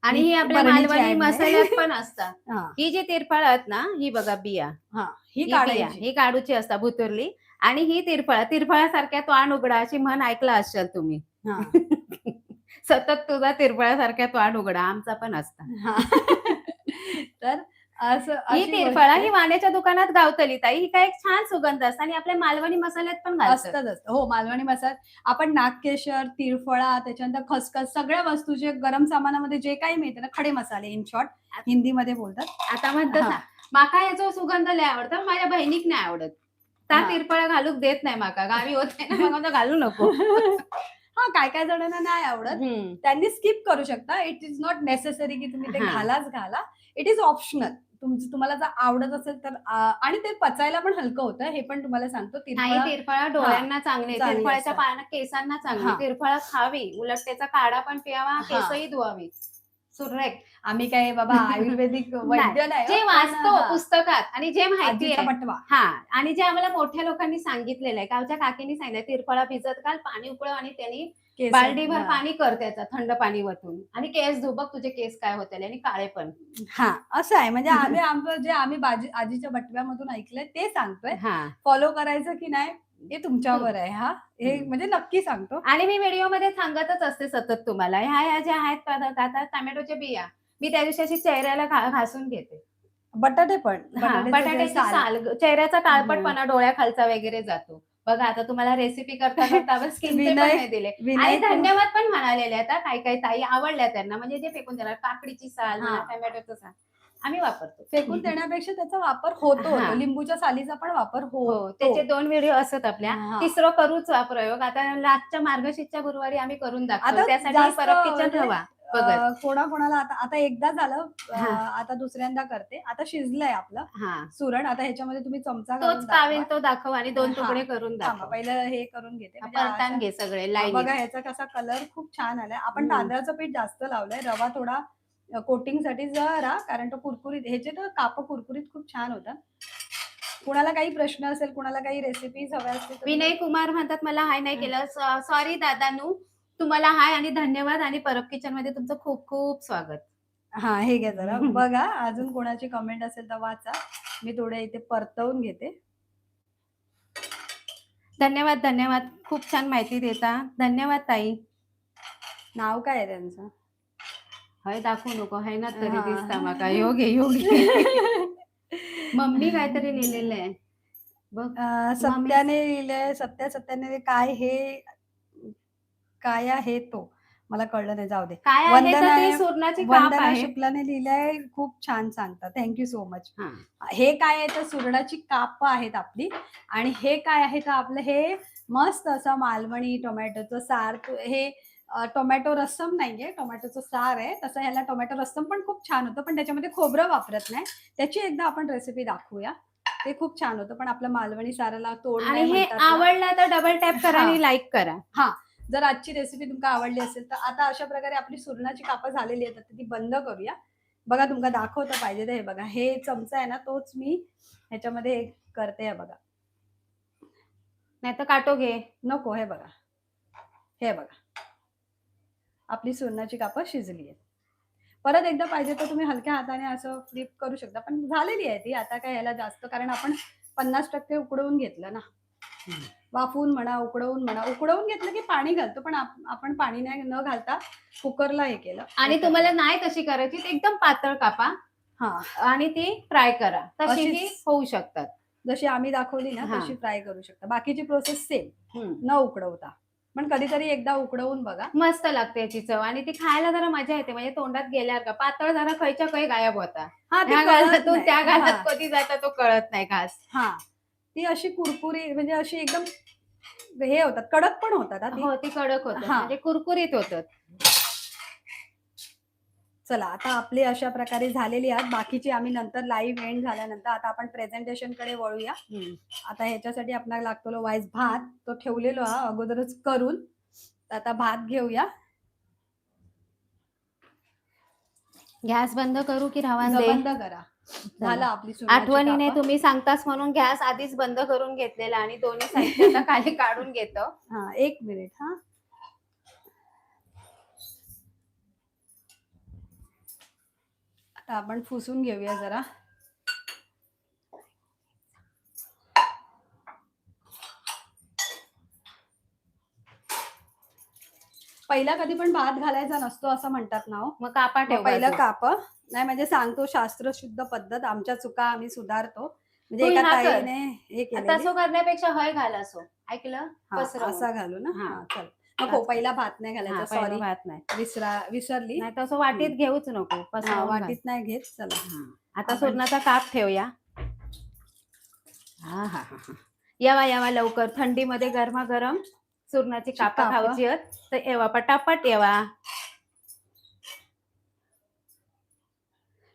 आणि ही ही आपल्या बरणीची मालवणी आहे म्हणे. मसाल्यात पण असतात. हां, ही जी तिरफळ आहेत ना, ही बघा बिया. हां. ही ही बिया, काढायची. ही काढूची असतात भुतुरली आणि ही तिरफळासारख्या तोंड उघडा अशी म्हण ऐकलं असाल तुम्ही. हां. सतत तुझा तिरफळासारख्या तोंड उघडा आमचा पण असता. हां. तर असं ही अशी तिरफळा गोष्ट ही आहे. वाण्याच्या दुकानात गावतली ताई. ही काय एक छान सुगंध असतो आणि आपल्या मालवणी मसाल्यात पण घालतात. असतंच असतं. हो, मालवणी मसाला आपण नागकेशर, तिरफळा, त्याच्यानंतर खसखस सगळ्या वस्तू जे गरम सामानामध्ये जे काही मिळते ना, खडे मसाले इन शॉर्ट हिंदीमध्ये बोलतात. आता म्हणतात हां, ना, माका याचा सुगंध लय आवडतो. माझ्या बहिणीक नाही आवडत. त्या हां. तिरफळा घालूक देत नाही माका. गावी होते ना, मग म्हणतो घालू नको. हां, काय-काय जणांना नाही आवडत. हं. त्यांनी स्किप करू शकता. इट इस नॉट नेसेसरी की तुम्ही ते हां. घालाच घाला. It is optional. तुम्हाला जर आवडत असेल तर आणि ते पचायला पण हलकं होतं. हे पण तुम्हाला सांगतो. नाही तिरफळा तिरफळा हां, डोळ्यांना चांगली. चांगली तिरफळाच्या असतात. पानं केसांना चांगली. हां, तिरफळा खावी. उलट त्याचा काढा पण प्यावा, हां. केसही धुवावी. सुरेख. आम्ही काय बाबा आयुर्वेदिक वैद्य नाही जे हो, पण वाचतो हां, पुस्तकात आणि जे माहिती आजीचा आहे बटवा. आणि जे आम्हाला मोठ्या लोकांनी सांगितलेलं आहे, गावच्या काकींनी सांगितलं, तिरफळा भिजत घाल, पाणी उकळव आणि त्यांनी केस बालडीभर हां. पाणी कर त्याचं थंड पाणी ओतून आणि केस धुव, बघ तुझे केस काय होतील आणि काळे पण. हां, असं आहे. म्हणजे आम्ही आमचं जे आम्ही आजीच्या बटव्यामधून ऐकलंय ते सांगतोय. हां. फॉलो करायचं की नाही हे तुमच्यावर हं. आहे हां. हे हं. म्हणजे नक्की सांगतो. आणि मी व्हिडिओमध्ये सांगतच असते सतत तुम्हाला, ह्या ज्या आहेत पदार्थ, आता टोमॅटोच्या बिया मी त्या दिवशी अशी चेहऱ्याला घासून घेते. बटाटे पण. हां, बटाट्याचं जे बटाट्याची साल साल, चेहऱ्याचा हां. काळपटपणा डोळ्याखालचा वगैरे जातो. बघा आता तुम्हाला रेसिपी करता आपण स्किनचे पण विनय नाही दिले आणि विनय कुम धन्यवाद पण म्हणालेले आहेत हां, काही ताई आवडल्या त्यांना, म्हणजे जे फेकून देणार काकडीची साल म्हणा, हां. टोमॅटोचं साल आम्ही वापरतो. फेकून देण्यापेक्षा त्याचा वापर होतो. हां. लिंबूच्या सालीचा पण वापर हो, होतो. त्याचे 2 व्हिडिओ असतात आपल्या. हां. तिसरं करूच हा प्रयोग. आता लास्टच्या मार्गशीर्षच्या गुरुवारी आम्ही करून दाखवू. आता त्यासाठी जास्त परब किचन म्हणजे हवा बघत. कोणाकोणाला आता आता एकदा झालं हां, आता दुसऱ्यांदा करते. आता शिजलंय आपलं हां. सुरण. आता ह्याच्यामध्ये तुम्ही चमचा तोच घालून दाखवा. कावेल तो दाखव आणि 2 हां, तुकडे करून थांबा दाखव. पहिलं हे करून घेते. म्हणजे परतान अशा घे सगळे हां, लाईनीत. बघा ह्याचा कसा कलर खूप छान आलाय. आपण हं. तांदळाचं पीठ जास्त लावलंय. रवा थोडा कोटिंगसाठी जरा कारण तो कुरकुरीत ह्याचे तर कापं कुरकुरीत खूप छान होतात. कुणाला काही प्रश्न असेल, कुणाला काही रेसिपीज हव्या असतील तर तुम्ही विनय कुमार म्हणतात मला हाय नाही केलं. सॉरी दादानू. तुम्हाला हाय आणि धन्यवाद आणि परब किचनमध्ये तुमचं खूप खूप स्वागत. हां, हे घ्या जरा बघा अजून कोणाची कमेंट असेल तर वाचा. मी थोडे इथे परतवून घेते. धन्यवाद, धन्यवाद. खूप छान माहिती देता. धन्यवाद ताई. नाव काय आहे त्यांचं? हय दाखवू नको. है ना तरी दिसता माका. हां. ह्यो घे, ह्यो घे. मम्मी काहीतरी लिहिलेलं आहे. बघ. मम्मी सत्याने लिहिलंय, सत्याने काय आहे तो? मला कळलं नाही, जाऊ दे. काय आहे तर वंदना ती सुरणाची काप वंदना आहे. शुक्लाने लिहिलंय, खूप छान सांगता. Thank you so much. हां. हे काय आहे तर सुरणाची कापं आहेत आपली आणि हे काय आहे तर आपलं हे मस्त असं मालवणी टोमॅटोचं सार हे टोमॅटो रस्सम नाहीये, टोमॅटोचं सार आहे. तसं ह्याला टोमॅटो रस्सम पण खूप छान होतं, पण त्याच्यामध्ये खोबरं वापरत नाही. त्याची एकदा आपण रेसिपी दाखवूया. ते खूप छान होतं, पण आपल्या मालवणी साराला तोड आणि नाही हे म्हणतात ना. आवडलं तर डबल टॅप करा हां, आणि लाईक करा. हां. जर आजची रेसिपी तुमका आवडली असेल, तर आता अशा प्रकारे आपली सुरणाची कापं झालेली आहेत. आता ती बंद करूया. बघा तुमका दाखवतं पाहिजे तर हे बघा. हे चमचा आहे ना, तोच मी ह्याच्यामध्ये करते आहे बघा. नाहीतर काटो घे. नको हे बघा. हे बघा. आपली सुरणाची कापं शिजली आहेत. परत एकदा पाहिजे तर तुम्ही हलक्या हाताने असं फ्लिप करू शकता. पण झालेली आहे ती. आता काय ह्याला जास्त कारण आपण 50% उकडवून घेतलं ना. वाफवून म्हणा, उकडवून म्हणा. उकडवून घेतलं की पाणी घालतो, पण आपण पाणी नाही न घालता कुकरला हे केलं. आणि तुम्हाला नाही तशी करायची तर एकदम पातळ कापा हां, आणि ती फ्राय करा. तशीही अशीच होऊ शकतात. जशी आम्ही दाखवली ना, हां. तशी फ्राय करू शकता. बाकीची प्रोसेस सेम, हं. न उकडवता. पण कधीतरी एकदा उकडवून बघा. मस्त लागते याची चव आणि ती खायला जरा मजा येते. म्हणजे तोंडात गेल्यावर का पातळ जरा खयच्या खय गायब होता. हां, ते ह्या कळत गालातून नाही. त्या गालात हां, कधी जाता तो कळत नाही घास. हां. ती अशी कुरकुरी म्हणजे अशी एकदम हे होतात, कडक पण होतात हां ती. हो, ती कडक होतात. हां. म्हणजे कुरकुरीत होतात. चला आता आपली अशा प्रकारे झालेली आहेत. बाकीची आम्ही नंतर लाईव्ह एंड झाल्यानंतर आता आपण प्रेझेंटेशनकडे वळूया. हं. आता ह्याच्यासाठी आपल्याला लागतो वाईस भात. तो ठेवलेलो हा अगोदरच करून. तर आता भात घेऊया. गॅस बंद करू की रवान दे? बंद करा. झालं आपली सुरणाची आठवणीने कापं. तुम्ही सांगतास म्हणून गॅस आधीच बंद करून घेतलेला आणि दोन्ही साहित्य आता खाली काढून घेतो. हां, 1 मिनिट हां. आता आपण पुसून घेऊया जरा. पहिला कधी पण भात घालायचा नसतो असं म्हणतात ना हो. मग कापा मग ठेव पहिलं बाजूला. कापं नाही म्हणजे सांगतो शास्त्रशुद्ध पद्धत. आमच्या चुका आम्ही सुधारतो. म्हणजे तू एका ह्या कर. ताईने हे केलेली. तसं करण्यापेक्षा हय घाल असो. ऐकलं? हां, पसरवून. असा घालू ना? हां. हां, चल. नको पहिला भात नाही हां, घालायचा. पहिलं सॉरी. भात नाही. विसरली. नाही तसं वाटीत घेऊच नको. हां, पसरवून घाल. वाटीत नाही घेत. चला. हां. आता आपण सुरणाचा काप ठेवूया. आहाहाहा! येवा, येवा लवकर. थंडीमध्ये गरमागरम सुरणाची कापं कापं. खायची आहेत. तर येवा पटापट येवा.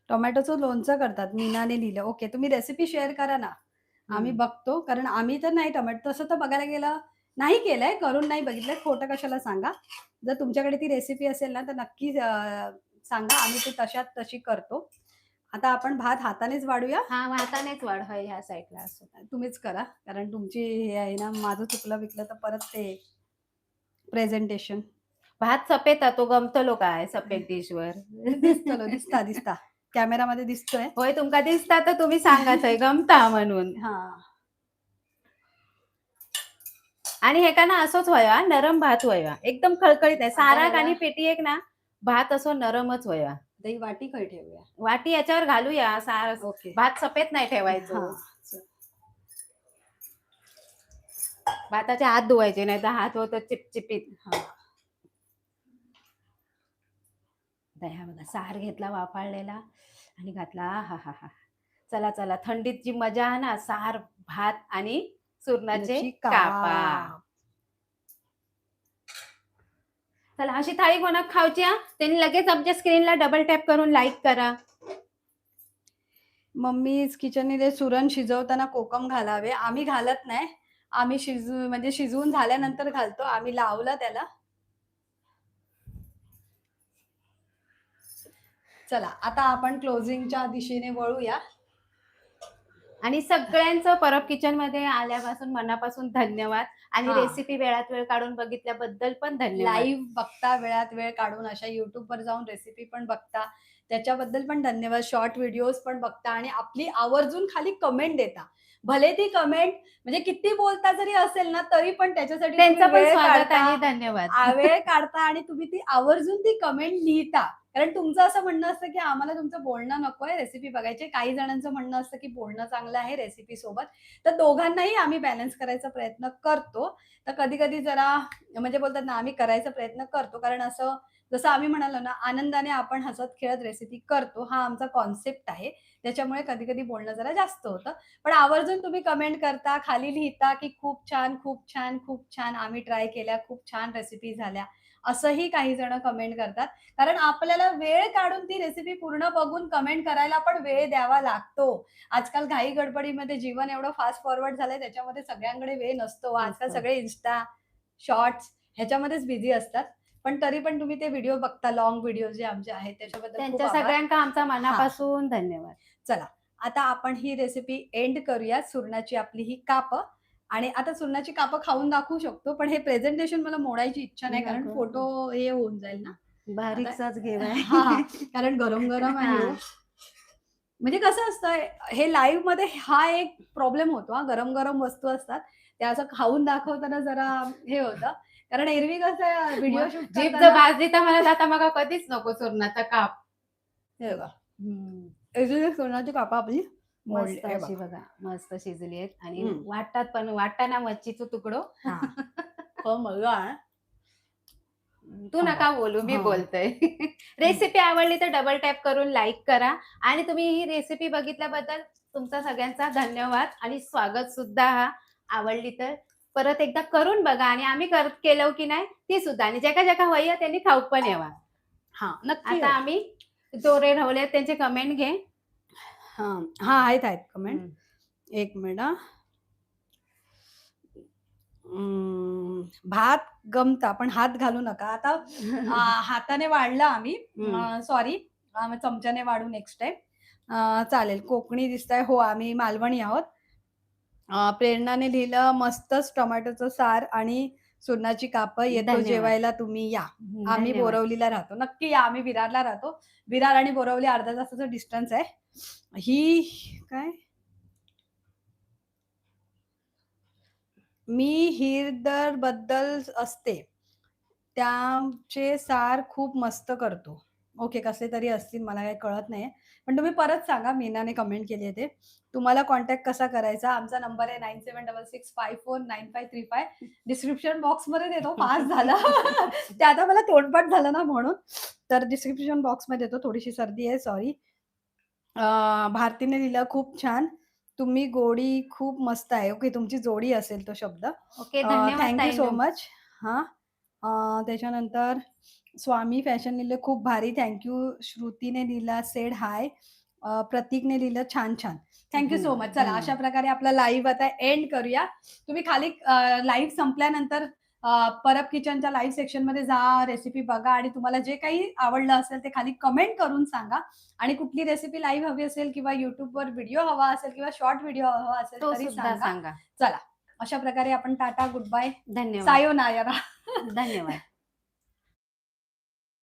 टोमॅटोचं लोणचं करतात. मीनाने लिहिलं. ओके. तुम्ही रेसिपी शेअर करा ना. आम्ही हं. बघतो. कारण आम्ही तर नाही टोमॅटो तसं तर बघायला गेलं नाही केलंय, करून नाही बघितलंय. खोटं कशाला सांगा. जर तुमच्याकडे ती रेसिपी असेल ना, तर नक्की सांगा, आम्ही ते तशात तशी करतो. आता आपण भात हातानेच वाढूया. हा हातानेच वाढ होय ह्या साईडला असो. तुम्हीच करा, कारण तुमची हे आहे ना, माझं चुकलं बिकलं तर परत ते प्रेझेंटेशन भात सफेद तो गमतलो काय सफेद डिशवर. दिसतलो दिसता कॅमेरामध्ये दिसतोय. होय तुमका दिसता तर तुम्ही सांगा थंय गमता म्हणून. हा आणि हे का ना असंच व्हाया नरम भात व्हाया एकदम खळखळीत नाही. साराक आणि पेटी एक ना भात असो नरमच व्हाया. दही वाटी खय ठेवूया. वाटी याच्यावर घालूया ओके. भात सफेद नाही ठेवायचो. हा भाताचे हात धुवायचे नाही तर हात होत चिपचिपीत. हा दह्या बघा सार घेतला वाफाळलेला आणि घातला. हा हा हा चला चला थंडीत जी मजा आहे ना सार भात आणि सुरणाचे कापा. चला अशी थाळी कोणाक खाऊची त्यांनी लगेच आमच्या स्क्रीनला डबल टॅप करून लाईक करा. मम्मीज किचनमध्ये सुरण शिजवताना कोकम घालावे. आम्ही घालत नाही, आम्ही म्हणजे शिजवून झाल्यानंतर घालतो. आम्ही लावलं त्याला. चला आता आपण क्लोजिंगच्या दिशेने वळूया. आणि सगळ्यांचं परब किचन मध्ये आल्यापासून मनापासून धन्यवाद. आणि रेसिपी वेळात वेळ काढून बघितल्याबद्दल पण धन्यवाद. लाईव्ह बघता, वेळात वेळ काढून अशा युट्यूबवर जाऊन रेसिपी पण बघता, त्याच्याबद्दल पण धन्यवाद. शॉर्ट व्हिडिओज पण बघता आणि आपली आवर्जून खाली कमेंट देता. भले ती कमेंट म्हणजे किती बोलता जरी असेल ना तरी पण त्याच्यासाठी त्यांचं पण वेळ स्वागत काढता, आणि धन्यवाद. वेळ काढता आणि तुम्ही ती आवर्जून ती कमेंट लिहिता. कारण तुमचं असं म्हणणं असतं की आम्हाला तुमचं बोलणं नकोय, रेसिपी बघायची. काही जणांचं म्हणणं असतं की बोलणं चांगलं आहे रेसिपी सोबत. तर दोघांनाही आम्ही बॅलन्स करायचा प्रयत्न करतो. तर कधी कधी जरा म्हणजे बोलतात ना, आम्ही करायचा प्रयत्न करतो. कारण असं जसं आम्ही म्हणालो ना, आनंदाने आपण हसत खेळत रेसिपी करतो, हा आमचा कॉन्सेप्ट आहे. त्याच्यामुळे कधी कधी बोलणं जरा जास्त होतं. पण आवर्जून तुम्ही कमेंट करता, खाली लिहिता की खूप छान खूप छान खूप छान, आम्ही ट्राय केल्या, खूप छान रेसिपी झाल्या, असंही काही जण कमेंट करतात. कारण आपल्याला वेळ काढून ती रेसिपी पूर्ण बघून कमेंट करायला पण वेळ द्यावा लागतो. आजकाल घाई गडबडीमध्ये जीवन एवढं फास्ट फॉरवर्ड झालंय, त्याच्यामध्ये सगळ्यांकडे वेळ नसतो. आजकाल सगळे इन्स्टा शॉर्ट्स ह्याच्यामध्येच बिझी असतात. पण तरी पण तुम्ही ते व्हिडिओ बघता, लॉंग व्हिडिओ जे आमचे आहेत त्याच्याबद्दल त्यांच्या सगळ्यांका आमचा मनापासून धन्यवाद. चला आता आपण ही रेसिपी एंड करूया. सुरणाची आपली ही कापं. आणि आता सुरणाची कापं खाऊन दाखवू शकतो, पण हे प्रेझेंटेशन मला मोडायची इच्छा नाही, कारण फोटो हे होऊन जाईल ना. बारीकसाच घेऊया. कारण गरम गरम आहे हो. म्हणजे कसं असतं हे लाईव्ह मध्ये हा एक प्रॉब्लेम होतो. गरम गरम वस्तू असतात त्या असं खाऊन दाखवताना जरा हे होतं. कारण एरवी कसं व्हिडिओ शूट जीभ जर भाजली तर मला आता मग कधीच नको सुरणाचा काप. हे बघा सुरणाची कापं आपली मस्त अशी बघा मस्त शिजली आहेत. आणि वाटतात पण वाटताना मच्छीचं तुकडो. तू नका बोलू, मी बोलतोय. रेसिपी आवडली तर डबल टॅप करून लाईक करा. आणि तुम्ही ही रेसिपी बघितल्याबद्दल तुमचा सगळ्यांचा धन्यवाद आणि स्वागत सुद्धा. आवडली तर परत एकदा करून बघा आणि आम्ही केलं की नाही ती सुद्धा. आणि ज्याका ज्याका वय त्यांनी खाऊक पण यावा. नक्की. आता आम्ही जोरे रावले त्यांचे कमेंट घे. आहेत कमेंट. एक मिनिट. भात गमता पण हात घालू नका. आता हाताने वाढला आम्ही, सॉरी चमच्याने वाढू नेक्स्ट टाइम. चालेल. कोकणी दिसताय. हो आम्ही मालवणी आहोत. प्रेरणाने लिहिलं मस्तच टोमॅटोचं सार आणि सुरणाची कापं. येतो जेवायला तुम्ही या. आम्ही बोरवलीला राहतो. नक्की या. आम्ही विरारला राहतो. विरार आणि बोरवली अर्धा तासाचं डिस्टन्स आहे. ही काय मी हिरदर बद्दल असते त्याचे सार खूप मस्त करतो. ओके, कसले तरी असतील, मला काही कळत नाही. पण तुम्ही परत सांगा. मीनाने कमेंट केली आहे ते. तुम्हाला कॉन्टॅक्ट कसा करायचा? आमचा नंबर आहे 9766549535. डिस्क्रिप्शन बॉक्समध्ये देतो. पास झाला ते आता मला तोंडपाठ झालं ना म्हणून. तर डिस्क्रिप्शन बॉक्समध्ये देतो. थोडीशी सर्दी आहे, सॉरी. भारतीने लिहिलं खूप छान, तुम्ही गोडी खूप मस्त आहे. ओके, तुमची जोडी असेल तो शब्द. ओके, धन्यवाद. Thank you so much. त्याच्यानंतर स्वामी फॅशन लिहिलं खूप भारी, थँक्यू. श्रुतीने लिहिला सेड हाय. प्रतीकने लिहिलं छान छान, थँक्यू सो मच. चला अशा प्रकारे आपला लाईव्ह आता एंड करूया. तुम्ही खाली लाईव्ह संपल्यानंतर परब किचनच्या लाईव्ह सेक्शनमध्ये जा, रेसिपी बघा आणि तुम्हाला जे काही आवडलं असेल ते खाली कमेंट करून सांगा आणि कुठली रेसिपी लाईव्ह हवी असेल किंवा YouTubeवर व्हिडिओ हवा असेल किंवा शॉर्ट व्हिडिओ हवा असेल तो तरी सुद्धा सांगा. सांगा. चला, अशा प्रकारे आपण टाटा, गुड बाय, धन्यवाद. सायोनारा. धन्यवाद.